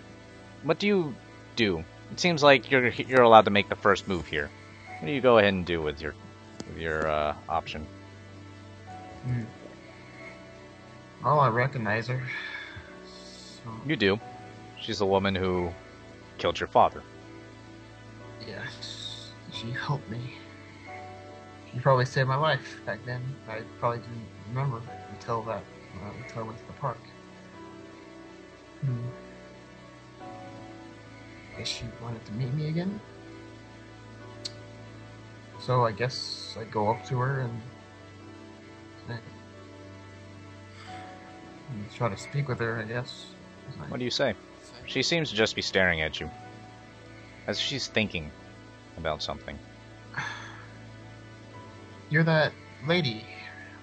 What do you do? It seems like you're allowed to make the first move here. What do you go ahead and do with your option? Well, I recognize her. So, You do. She's the woman who killed your father. yes, she helped me. She probably saved my life back then. I probably didn't remember until I went to the park. Guess she wanted to meet me again. So I guess I go up to her and try to speak with her, I guess. What do you say? She seems to just be staring at you, as she's thinking about something. You're that lady,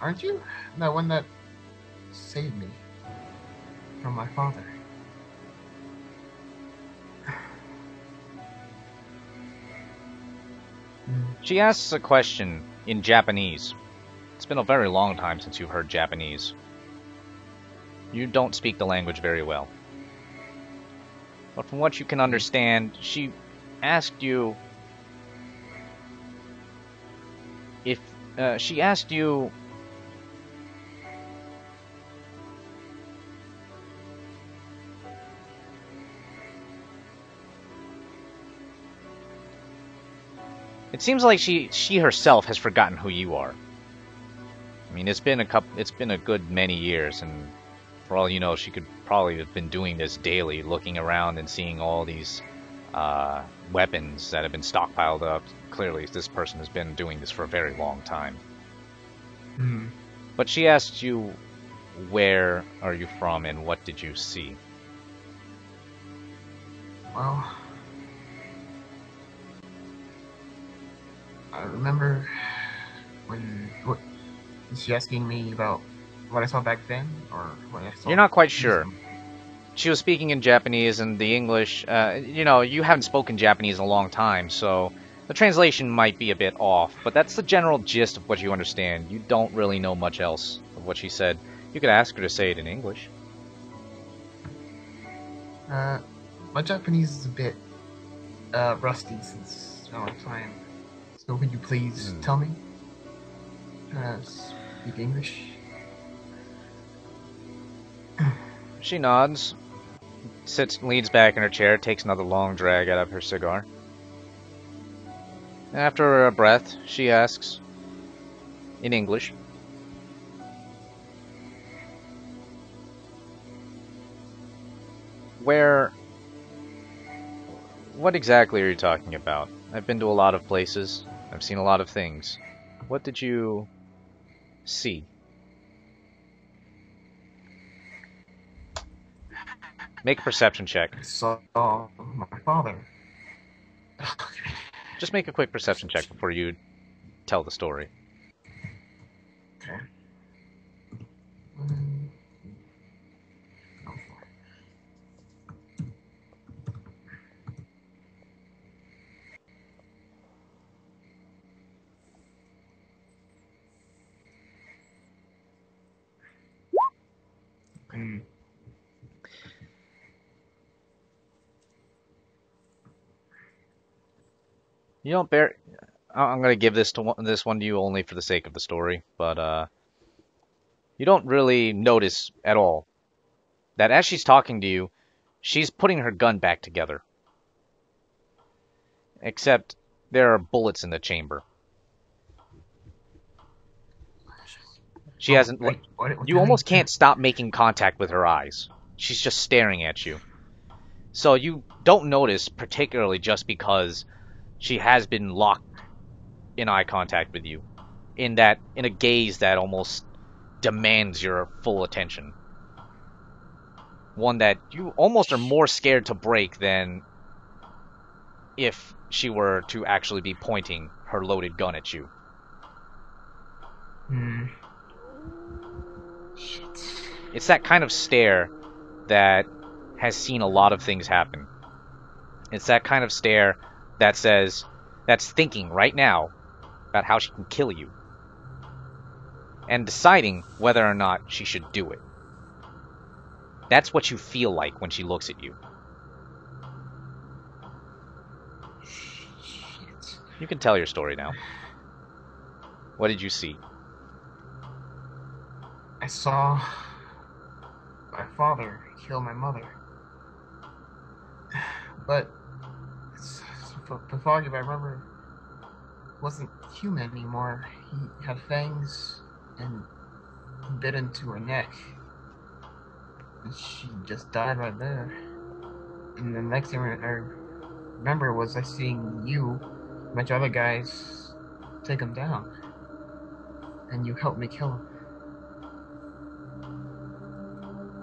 aren't you? That one that saved me from my father. She asks a question in Japanese. It's been a very long time since you've heard Japanese. You don't speak the language very well. But from what you can understand, she asked you if she asked you it seems like she herself has forgotten who you are. I mean, it's been a good many years, and for all you know, she could probably have been doing this daily, looking around and seeing all these weapons that have been stockpiled up. Clearly, this person has been doing this for a very long time. But she asked you, where are you from and what did you see? Well, I remember what is she asking me about what I saw back then, or what I saw? You're not quite sure. She was speaking in Japanese, and the English, you haven't spoken Japanese in a long time, so the translation might be a bit off, but that's the general gist of what you understand. You don't really know much else of what she said. You could ask her to say it in English. My Japanese is a bit rusty since a long time. So could you please tell me? Speak English? She nods, leans back in her chair, takes another long drag out of her cigar. After a breath, she asks, in English, what exactly are you talking about? I've been to a lot of places. I've seen a lot of things. What did you see? Make a perception check. I saw my father. Just make a quick perception check before you tell the story. Okay. You don't bear. I'm gonna give this one to you only for the sake of the story, but You don't really notice at all that as she's talking to you, she's putting her gun back together. Except there are bullets in the chamber. She hasn't. Wait, what You almost can't stop making contact with her eyes. She's just staring at you. So you don't notice, particularly just because she has been locked in eye contact with you, in a gaze that almost demands your full attention. One that you almost are more scared to break than if she were to actually be pointing her loaded gun at you. Shit. It's that kind of stare that has seen a lot of things happen. It's that kind of stare that says, that's thinking right now about how she can kill you. And deciding whether or not she should do it. That's what you feel like when she looks at you. Shit. You can tell your story now. What did you see? I saw my father kill my mother. But Pathology, if I remember, wasn't human anymore. He had fangs and he bit into her neck. And she just died right there. And the next thing I remember was I seeing you, a bunch of other guys, take him down. And you helped me kill him.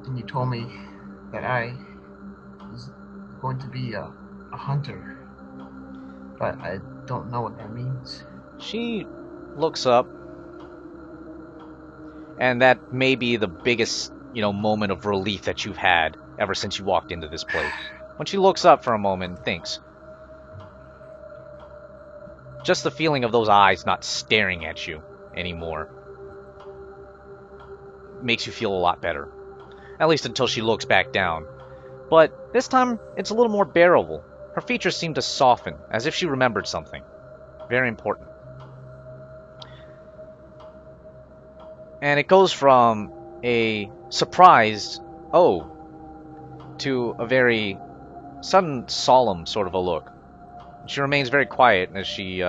And you told me that I was going to be a hunter. But I don't know what that means. She looks up, and that may be the biggest, moment of relief that you've had ever since you walked into this place. When she looks up for a moment and thinks, just the feeling of those eyes not staring at you anymore makes you feel a lot better. At least until she looks back down. But this time, it's a little more bearable. Her features seem to soften, as if she remembered something. Very important. And it goes from a surprised, oh, to a very sudden, solemn sort of a look. She remains very quiet as she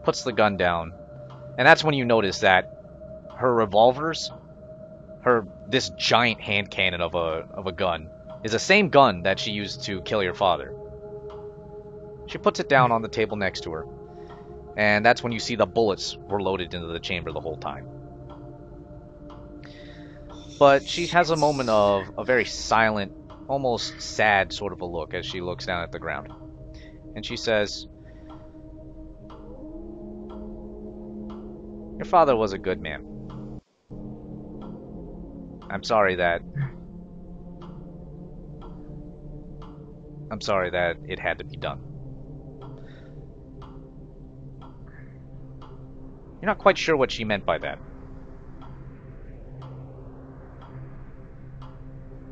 puts the gun down. And that's when you notice that her revolvers, this giant hand cannon of a gun, is the same gun that she used to kill your father. She puts it down on the table next to her. And that's when you see the bullets were loaded into the chamber the whole time. But she has a moment of a very silent, almost sad sort of a look as she looks down at the ground. And she says, "Your father was a good man. I'm sorry that it had to be done." You're not quite sure what she meant by that.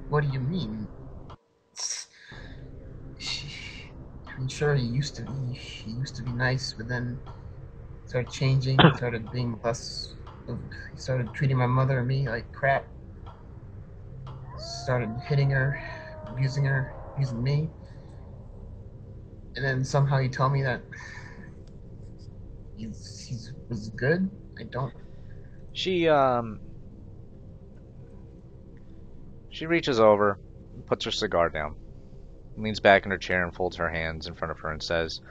What do you mean? I'm sure he used to be nice, but then started changing, started being less. He started treating my mother and me like crap. Started hitting her, abusing me. And then somehow he told me that he was good. I don't. She reaches over, puts her cigar down, leans back in her chair and folds her hands in front of her and says,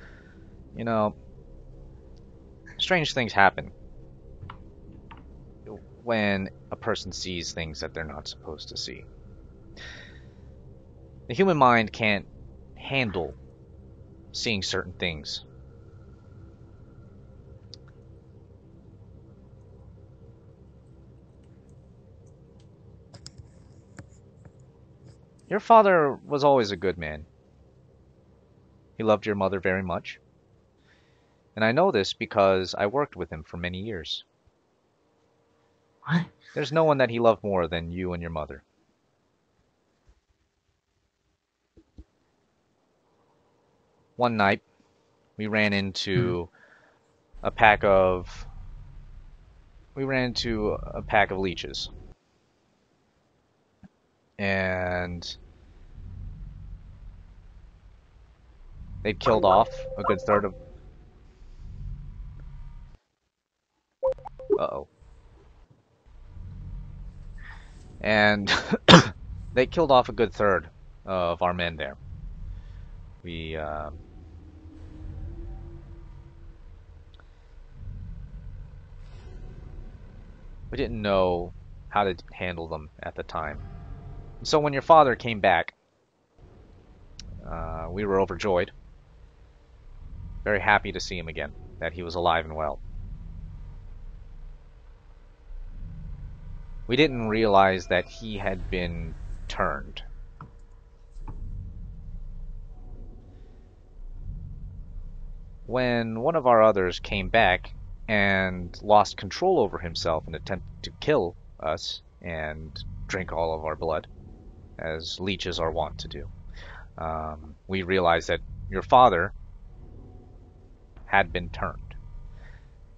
strange things happen when a person sees things that they're not supposed to see. The human mind can't handle seeing certain things. Your father was always a good man. He loved your mother very much. And I know this because I worked with him for many years. What? There's no one that he loved more than you and your mother. One night, we ran into a pack of we ran into a pack of leeches. And they'd killed off a good third of... Uh-oh. And they killed off a good third of our men there. We didn't know how to handle them at the time. So when your father came back, we were overjoyed. Very happy to see him again, that he was alive and well. We didn't realize that he had been turned. When one of our others came back and lost control over himself and attempted to kill us and drink all of our blood, as leeches are wont to do, we realized that your father had been turned.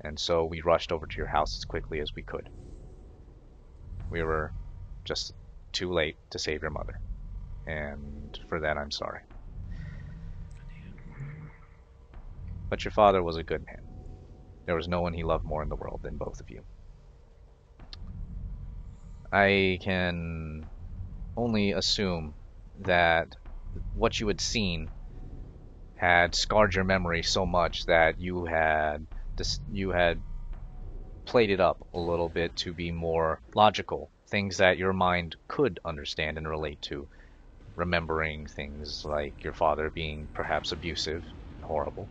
And so we rushed over to your house as quickly as we could. We were just too late to save your mother. And for that, I'm sorry. But your father was a good man. There was no one he loved more in the world than both of you. I can only assume that what you had seen had scarred your memory so much that you had played it up a little bit to be more logical, things that your mind could understand and relate to, remembering things like your father being perhaps abusive and horrible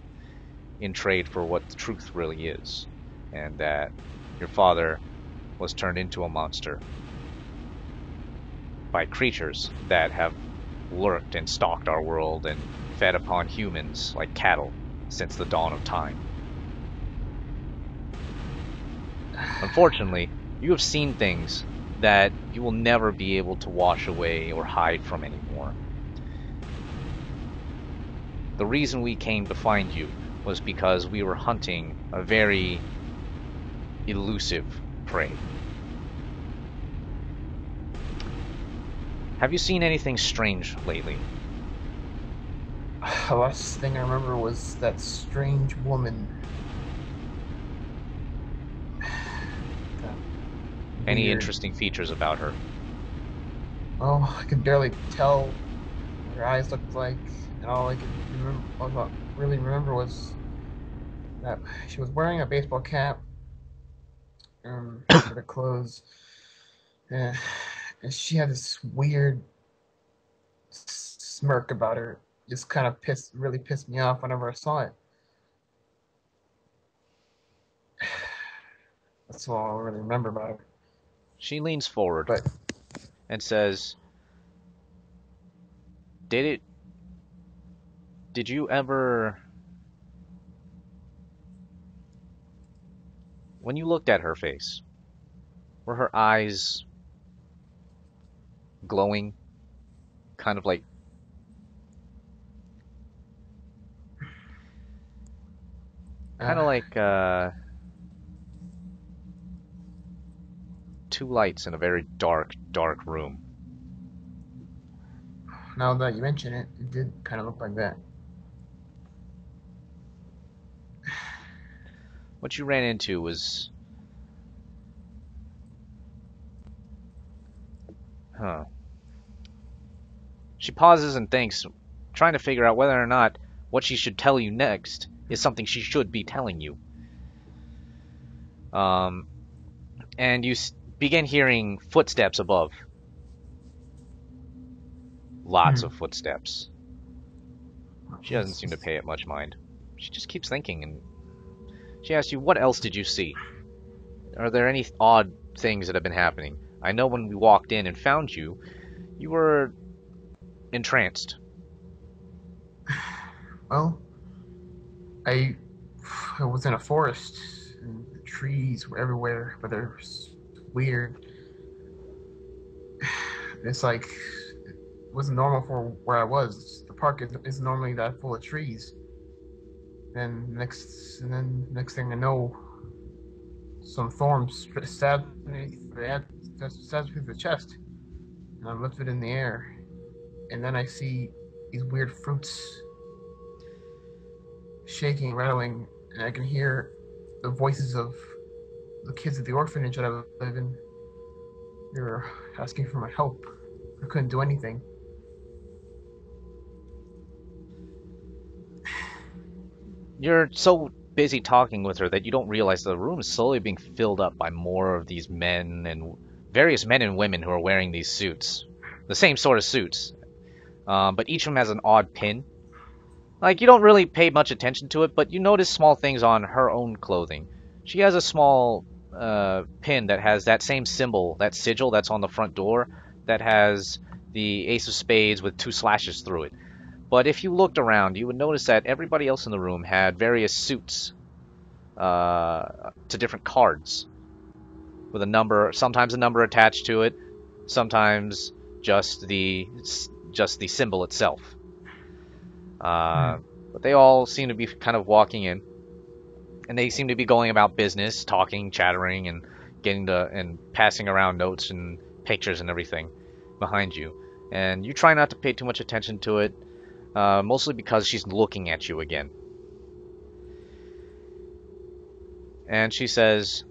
in trade for what the truth really is, and that your father was turned into a monster by creatures that have lurked and stalked our world and fed upon humans like cattle since the dawn of time. Unfortunately, you have seen things that you will never be able to wash away or hide from anymore. The reason we came to find you was because we were hunting a very elusive prey. Have you seen anything strange lately? The last thing I remember was that strange woman. Any Weird. interesting features about her? Oh, I could barely tell what her eyes looked like, and all I could really remember was that she was wearing a baseball cap for the clothes, and she had this weird smirk about her. Just kind of really pissed me off whenever I saw it. That's all I really remember about her. She leans forward But and says, Did you ever... When you looked at her face, were her eyes glowing? Kind of like... Kind of like, two lights in a very dark, dark room. now that you mention it, it did kind of look like that. What you ran into was... Huh. She pauses and thinks, trying to figure out whether or not what she should tell you next is something she should be telling you. And you begin hearing footsteps above. Lots of footsteps. She doesn't seem to pay it much mind. She just keeps thinking, and she asks you, what else did you see? Are there any odd things that have been happening? I know when we walked in and found you, you were entranced. Well, I was in a forest, and the trees were everywhere, but they're weird. It's like it wasn't normal for where I was. The park isn't normally that full of trees. And next thing I know, some thorns stabbed me. Stabbed me through the chest, and I lifted in the air. And then I see these weird fruits shaking, rattling, and I can hear the voices of the kids at the orphanage that I live in. They were asking for my help. I couldn't do anything. You're so busy talking with her that you don't realize the room is slowly being filled up by more of these men and various men and women who are wearing these suits. The same sort of suits. But each of them has an odd pin. Like, you don't really pay much attention to it, but you notice small things on her own clothing. She has a small pin that has that same symbol, that sigil that's on the front door, that has the ace of spades with 2 slashes through it. But if you looked around, you would notice that everybody else in the room had various suits to different cards with a number, sometimes a number attached to it, sometimes just the symbol itself. But they all seem to be kind of walking in, and they seem to be going about business, talking, chattering, and and passing around notes and pictures and everything behind you. And you try not to pay too much attention to it, mostly because she's looking at you again. And she says,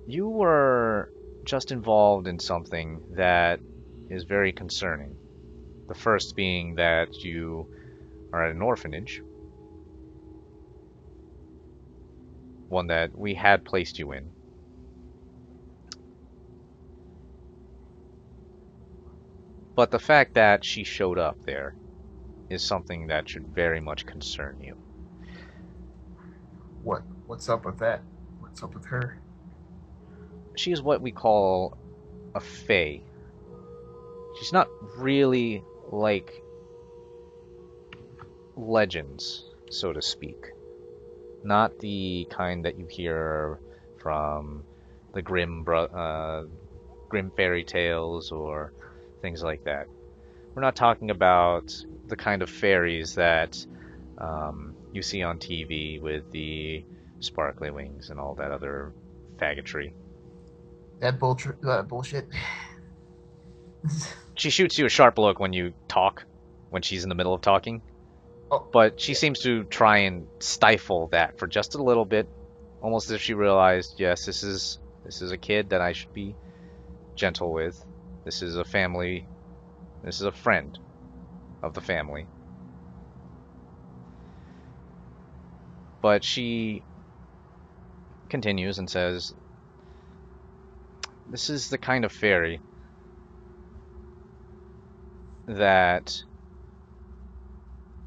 "You were just involved in something that is very concerning. The first being that you are at an orphanage. One that we had placed you in. But the fact that she showed up there is something that should very much concern you." What's up with that? What's up with her? She is what we call a fae. She's not really like legends, so to speak. Not the kind that you hear from the grim fairy tales or things like that. We're not talking about the kind of fairies that you see on TV with the sparkly wings and all that other faggotry. That bullshit. She shoots you a sharp look when you talk, when she's in the middle of talking. Oh. But she seems to try and stifle that for just a little bit, almost as if she realized, yes, this is a kid that I should be gentle with. This is a family. This is a friend of the family. But she continues and says, "This is the kind of fairy that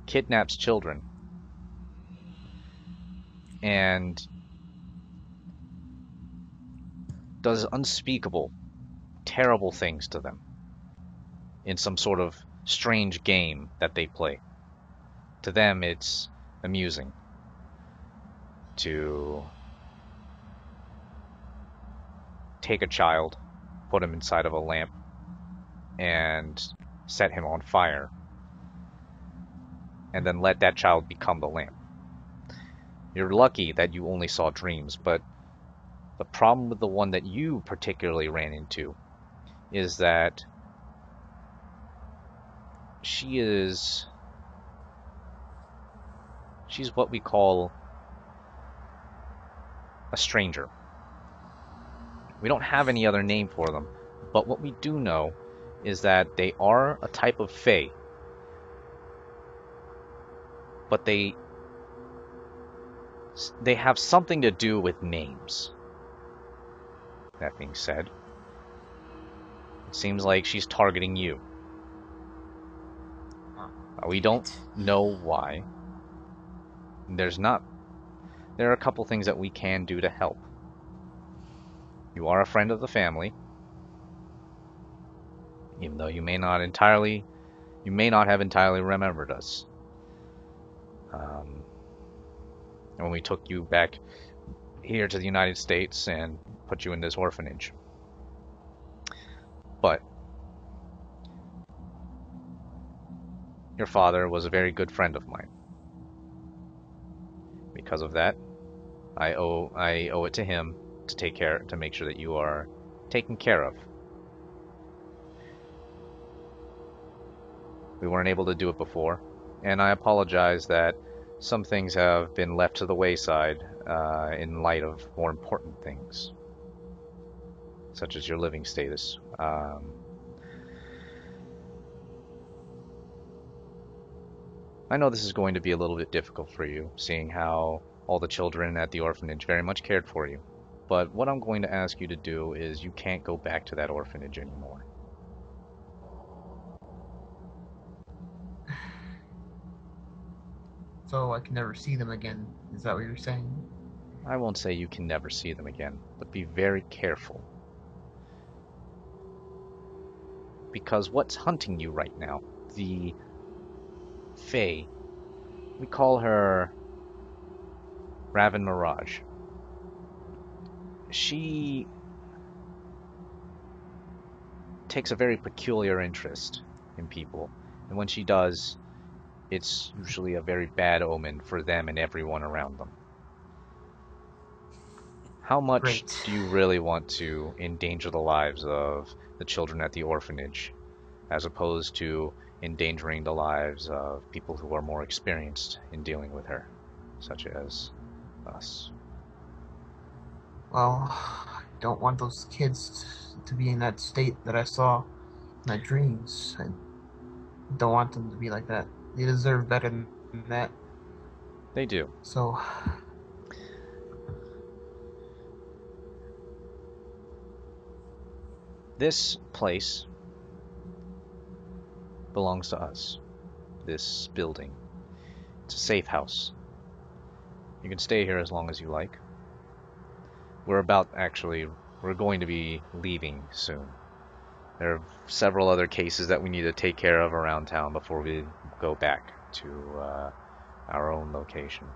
kidnaps children and does unspeakable, terrible things to them in some sort of strange game that they play. To them, it's amusing to take a child, put him inside of a lamp, and set him on fire, and then let that child become the lamp. You're lucky that you only saw dreams, but the problem with the one that you particularly ran into is that she's what we call a stranger. We don't have any other name for them, but what we do know is that they are a type of fae, but they have something to do with names. That being said, it seems like she's targeting you. We don't know why. There are a couple things that we can do to help. You are a friend of the family, even though you may not have entirely remembered us. When we took you back here to the United States and put you in this orphanage. But your father was a very good friend of mine. Because of that, I owe it to him to make sure that you are taken care of. We weren't able to do it before, and I apologize that some things have been left to the wayside in light of more important things, such as your living status. I know this is going to be a little bit difficult for you, seeing how all the children at the orphanage very much cared for you. But what I'm going to ask you to do is you can't go back to that orphanage anymore. So I can never see them again. Is that what you're saying? I won't say you can never see them again, but be very careful. Because what's hunting you right now, the Fae, we call her Raven Mirage. She takes a very peculiar interest in people, and when she does, it's usually a very bad omen for them and everyone around them. How much Great. do you really want to endanger the lives of the children at the orphanage, as opposed to endangering the lives of people who are more experienced in dealing with her, such as us? Well, I don't want those kids to be in that state that I saw in my dreams. I don't want them to be like that. They deserve better than that. They do. So, This place belongs to us. This building. It's a safe house. You can stay here as long as you like. We're going to be leaving soon. There are several other cases that we need to take care of around town before we go back to our own location.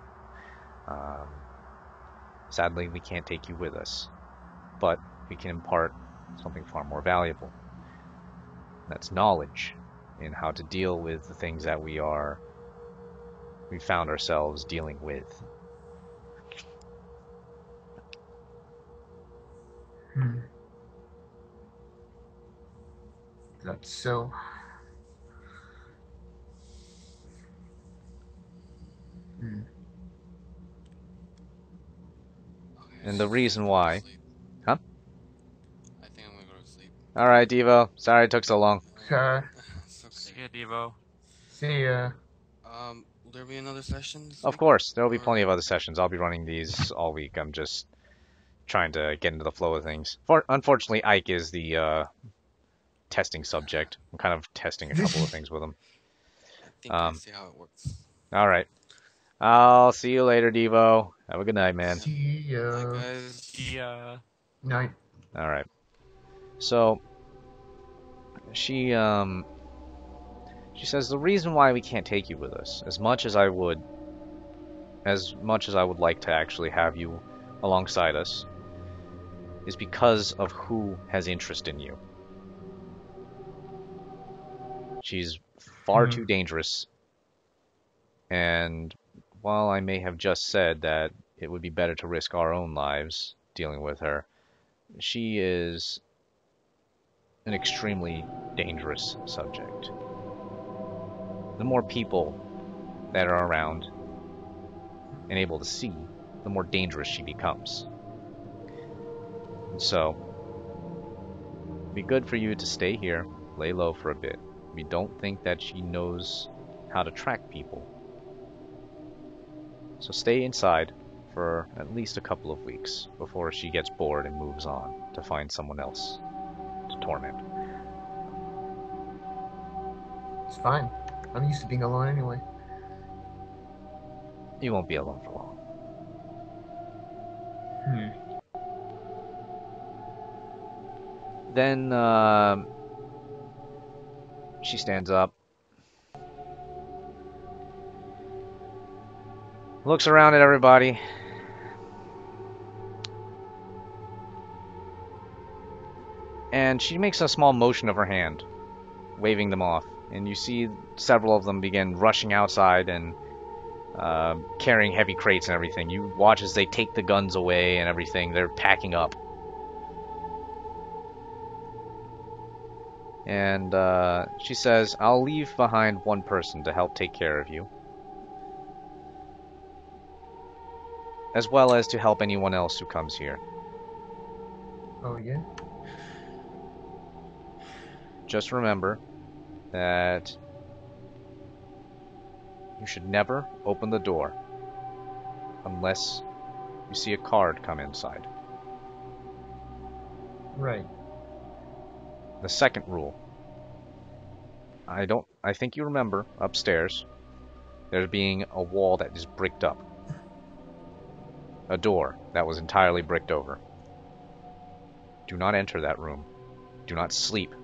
Sadly, we can't take you with us, but we can impart something far more valuable. That's knowledge in how to deal with the things that we found ourselves dealing with. That's so. And the reason why... Huh? I think I'm gonna go to sleep. Alright, Devo. Sorry it took so long. Okay. It's See okay. ya, Devo. See ya. Will there be another session this Of week? course, there will be Or- plenty of other sessions. I'll be running these all week. I'm just trying to get into the flow of things. Unfortunately, Ike is the testing subject. I'm kind of testing a couple of things with him. I think I see how it works. Alright. I'll see you later, Devo. Have a good night, man. See Bye, ya. guys. Yeah. Night. Alright. So, she says the reason why we can't take you with us, as much as I would like to actually have you alongside us, is because of who has interest in you. She's far too dangerous, and while I may have just said that it would be better to risk our own lives dealing with her, she is an extremely dangerous subject. The more people that are around and able to see, the more dangerous she becomes. And so, it'd be good for you to stay here, lay low for a bit. We don't think that she knows how to track people. So stay inside for at least a couple of weeks before she gets bored and moves on to find someone else to torment. It's fine. I'm used to being alone anyway. You won't be alone for long. Then she stands up, looks around at everybody, and she makes a small motion of her hand, waving them off. And you see several of them begin rushing outside and carrying heavy crates and everything. You watch as they take the guns away and everything. They're packing up. And she says, I'll leave behind one person to help take care of you, as well as to help anyone else who comes here. Oh, yeah? Just remember that you should never open the door unless you see a card come inside. Right. The second rule. I think you remember upstairs there being a wall that is bricked up. A door that was entirely bricked over. Do not enter that room. Do not sleep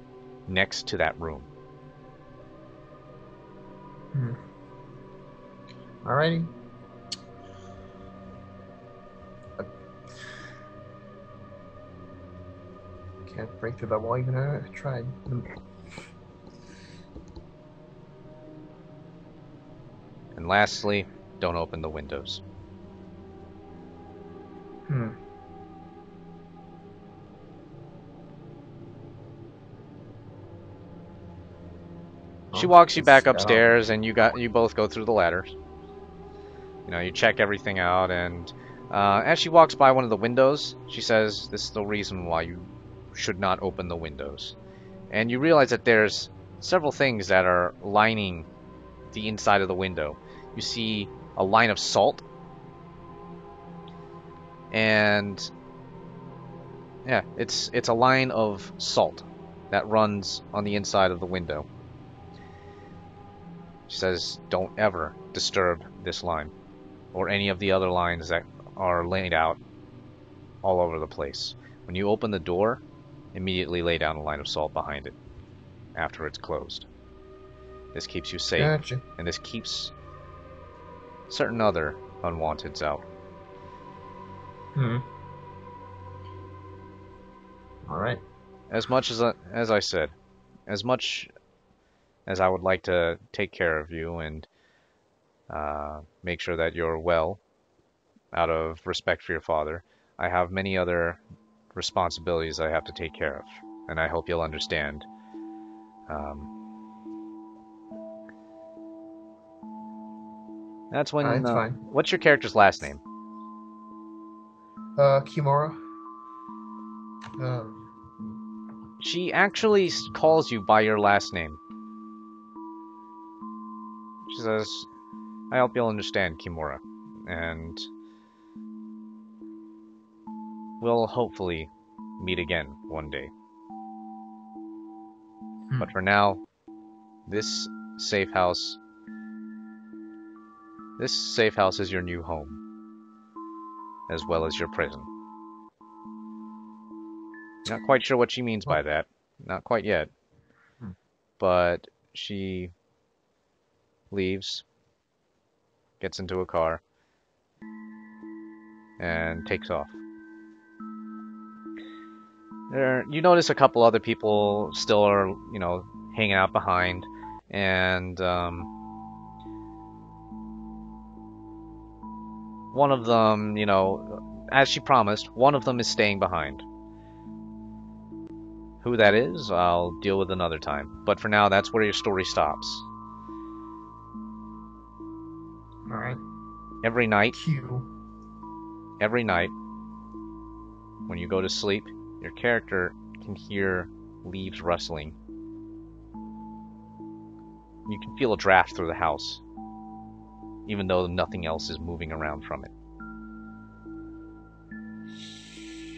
next to that room. Alrighty. Can't break through that wall even if I tried. And lastly, don't open the windows. She walks you back upstairs, and you both go through the ladders. You know, you check everything out, and as she walks by one of the windows, she says, "This is the reason why you should not open the windows." And you realize that there's several things that are lining the inside of the window. You see a line of salt, and yeah, it's a line of salt that runs on the inside of the window. She says, don't ever disturb this line, or any of the other lines that are laid out all over the place. When you open the door, immediately lay down a line of salt behind it after it's closed. This keeps you safe, Gotcha. and this keeps certain other unwanteds out. Alright. As much as I said, as much as I would like to take care of you and make sure that you're well, out of respect for your father, I have many other responsibilities I have to take care of, and I hope you'll understand. That's when. It's fine. What's your character's last name? Kimura. She actually calls you by your last name. She says, I hope you'll understand, Kimura, and we'll hopefully meet again one day. But for now, this safe house is your new home, as well as your prison. Not quite sure what she means by that. Not quite yet. But she leaves, gets into a car, and takes off. You notice a couple other people still are, you know, hanging out behind, and one of them, you know, as she promised, one of them is staying behind. Who that is, I'll deal with another time. But for now, that's where your story stops. Alright. Every night, Q. when you go to sleep, your character can hear leaves rustling. You can feel a draft through the house, even though nothing else is moving around from it.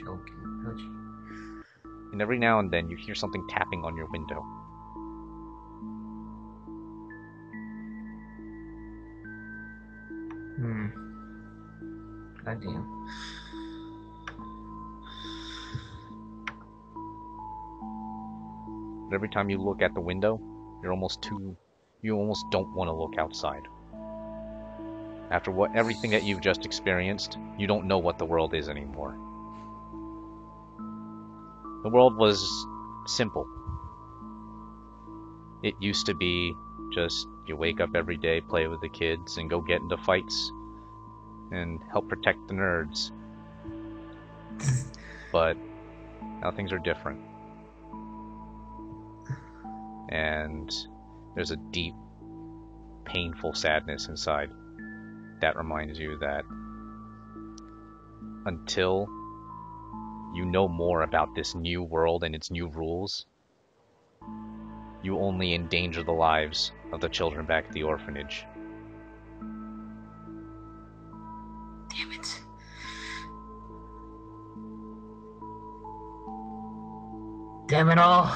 Okay. Gotcha. And every now and then you hear something tapping on your window. Goddamn. But every time you look at the window, you almost don't want to look outside. After everything that you've just experienced, you don't know what the world is anymore. The world was simple. It used to be just You wake up every day, play with the kids, and go get into fights and help protect the nerds. But now things are different. And there's a deep, painful sadness inside that reminds you that until you know more about this new world and its new rules, you only endanger the lives of the children back at the orphanage. Damn it. Damn it all.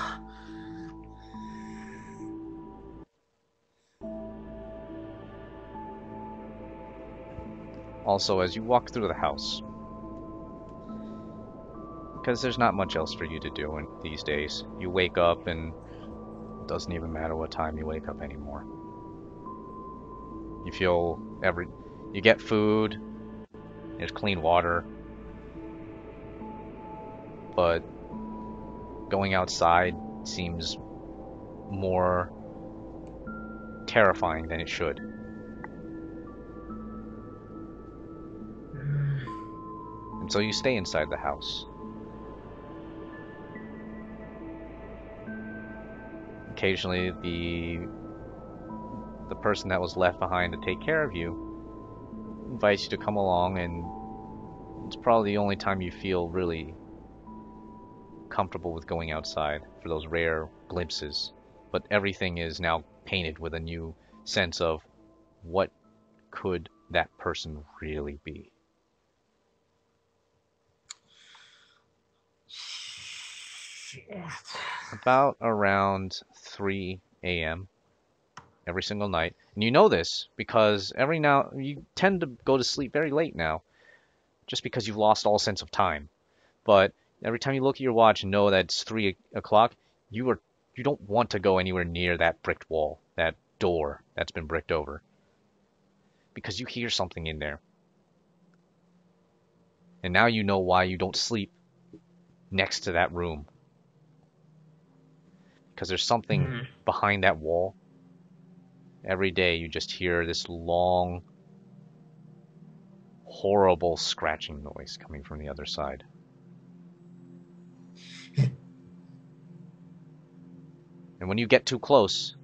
Also, as you walk through the house, because there's not much else for you to do these days, you wake up and it doesn't even matter what time you wake up anymore. You get food, there's clean water, but going outside seems more terrifying than it should. And so you stay inside the house. Occasionally the person that was left behind to take care of you invites you to come along, and it's probably the only time you feel really comfortable with going outside for those rare glimpses. But everything is now painted with a new sense of what could that person really be. Shit. About around 3 a.m. every single night. And you know this because every now you tend to go to sleep very late now, just because you've lost all sense of time. But every time you look at your watch and know that it's 3 o'clock, you don't want to go anywhere near that bricked wall, that door that's been bricked over, because you hear something in there. And now you know why you don't sleep next to that room. Because there's something behind that wall. Every day you just hear this long, horrible scratching noise coming from the other side. And when you get too close,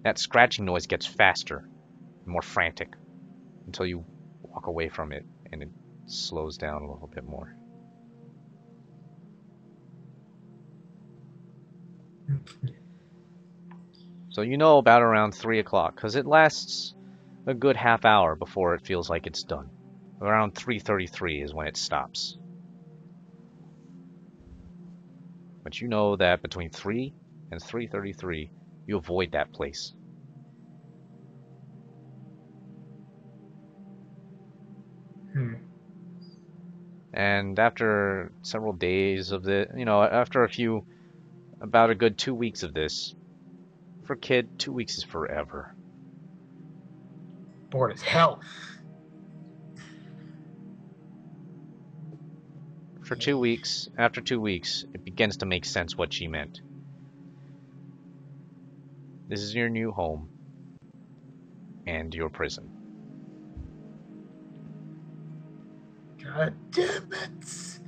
that scratching noise gets faster and more frantic until you walk away from it and it slows down a little bit more. So you know about around 3 o'clock, because it lasts a good half hour before it feels like it's done. Around 3:33 is when it stops. But you know that between 3 and 3:33, you avoid that place. And after several days of after about a good 2 weeks of this, for a kid, 2 weeks is forever. Bored as hell. For 2 weeks, after 2 weeks, it begins to make sense what she meant. This is your new home and your prison. God damn it.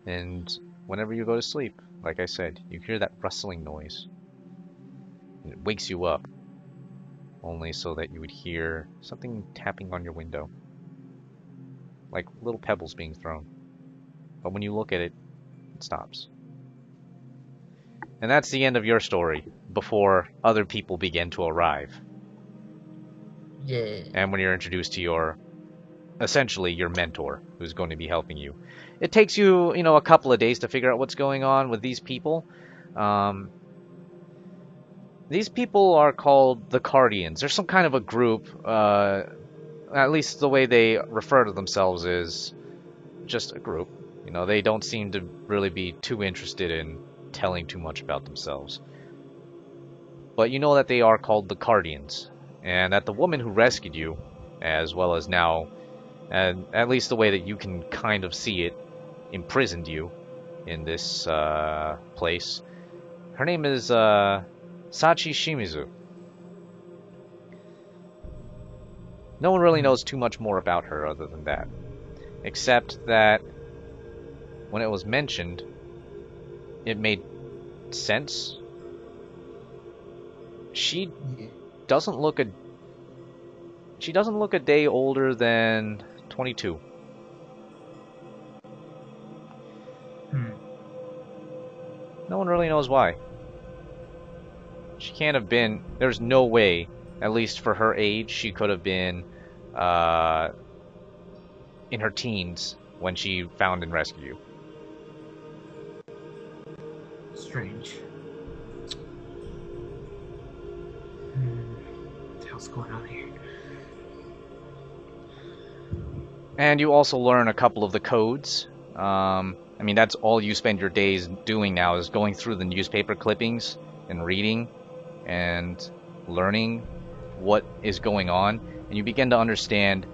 And whenever you go to sleep, like I said, you hear that rustling noise. And it wakes you up, only so that you would hear something tapping on your window. Like little pebbles being thrown. But when you look at it, it stops. And that's the end of your story, before other people begin to arrive. Yeah. And when you're introduced to essentially your mentor, who's going to be helping you. It takes you, a couple of days to figure out what's going on with these people. These people are called the Cardians. They're some kind of a group, at least the way they refer to themselves is just a group. They don't seem to really be too interested in telling too much about themselves. But you know that they are called the Cardians, and that the woman who rescued you, as well as now, and at least the way that you can kind of see it, imprisoned you, in this place. Her name is Sachi Shimizu. No one really knows too much more about her other than that, except that when it was mentioned, it made sense. She doesn't look a day older than 22. No one really knows why. She can't have been. There's no way, at least for her age, she could have been in her teens when she found and rescued you. Strange. What the hell's going on here? And you also learn a couple of the codes. I mean, that's all you spend your days doing now, is going through the newspaper clippings and reading and learning what is going on. And you begin to understand,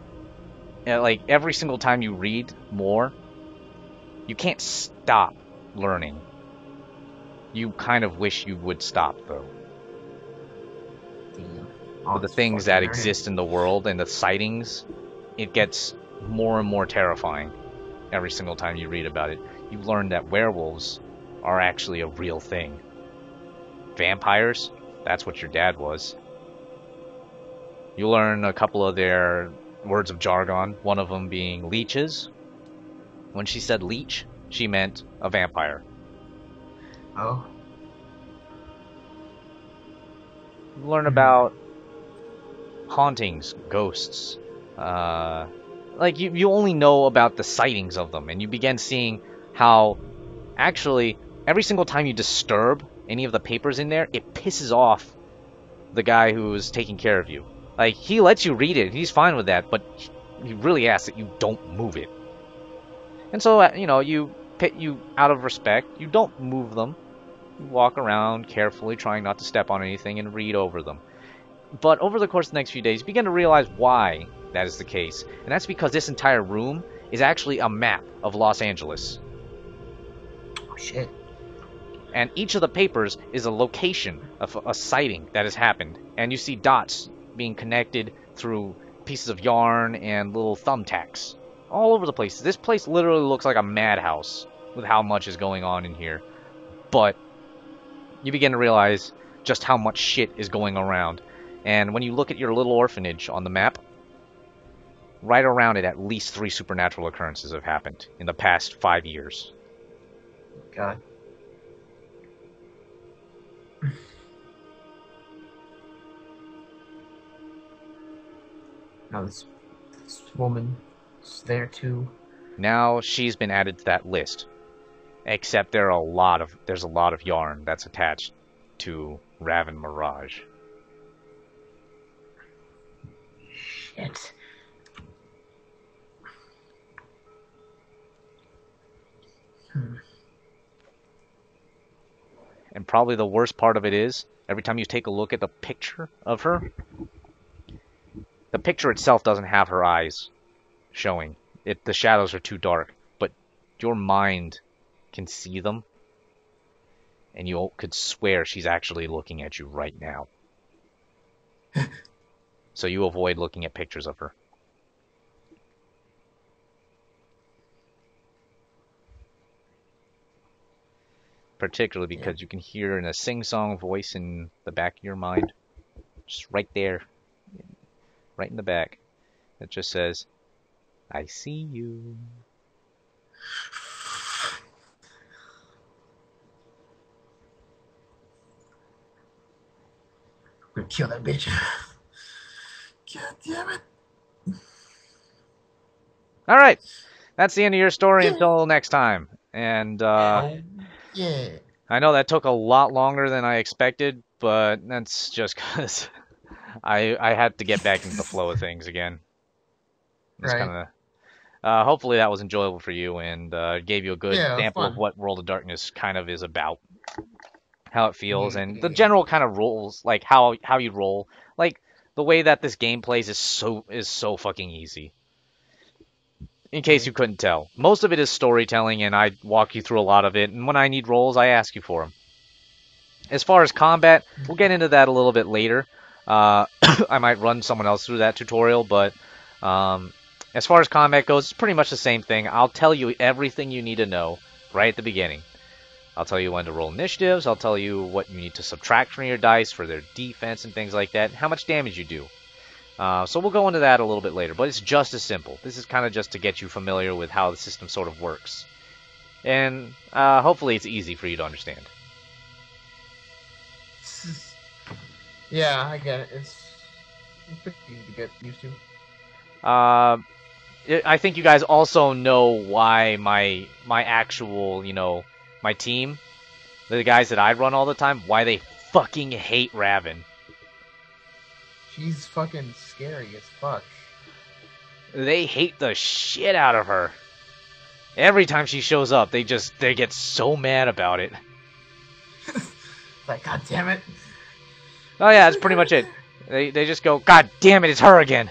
like, every single time you read more, you can't stop learning. You kind of wish you would stop, though. But the things that exist in the world and the sightings, it gets more and more terrifying every single time you read about it. You learn that werewolves are actually a real thing. Vampires, that's what your dad was. You learn a couple of their words of jargon, one of them being leeches. When she said leech, she meant a vampire. Oh. You learn about hauntings, ghosts. Like, you only know about the sightings of them, and you begin seeing how, actually, every single time you disturb any of the papers in there, it pisses off the guy who's taking care of you. Like, he lets you read it, he's fine with that, but he really asks that you don't move it. And so, you know, you out of respect, you don't move them. You walk around carefully, trying not to step on anything, and read over them. But over the course of the next few days, you begin to realize why that is the case. And that's because this entire room is actually a map of Los Angeles. Oh, shit. And each of the papers is a location of a sighting that has happened. And you see dots being connected through pieces of yarn and little thumbtacks all over the place. This place literally looks like a madhouse with how much is going on in here. But you begin to realize just how much shit is going around. And when you look at your little orphanage on the map, right around it, at least 3 supernatural occurrences have happened in the past 5 years. God. Now this woman is there too. Now she's been added to that list. Except there's a lot of yarn that's attached to Raven Mirage. Shit. And probably the worst part of it is, every time you take a look at the picture of her, the picture itself doesn't have her eyes showing. The shadows are too dark, but your mind can see them, and you could swear she's actually looking at you right now. So you avoid looking at pictures of her. Particularly because you can hear in a sing-song voice in the back of your mind, just right there, right in the back, it just says, "I see you." We're gonna kill that bitch. God damn it. Alright, that's the end of your story until next time. And, Yeah. I know that took a lot longer than I expected, but that's just because I had to get back into the flow of things again. It's Right. kinda, hopefully that was enjoyable for you and gave you a good sample of fun. what World of Darkness kind of is about. How it feels, and the general kind of rules, like how you roll. Like, the way that this game plays is so fucking easy. In case you couldn't tell. Most of it is storytelling, and I walk you through a lot of it, and when I need rolls, I ask you for them. As far as combat, we'll get into that a little bit later. I might run someone else through that tutorial, but as far as combat goes, it's pretty much the same thing. I'll tell you everything you need to know right at the beginning. I'll tell you when to roll initiatives, I'll tell you what you need to subtract from your dice for their defense and things like that, and how much damage you do. So we'll go into that a little bit later, but it's just as simple. This is kind of just to get you familiar with how the system sort of works. And hopefully it's easy for you to understand. Yeah, I get it. It's pretty easy to get used to. I think you guys also know why my actual, my team, the guys that I run all the time, why they fucking hate Raven. She's fucking scary as fuck. They hate the shit out of her. Every time she shows up, they get so mad about it. Like, god damn it. Oh yeah, that's pretty much it. They just go, God damn it, it's her again.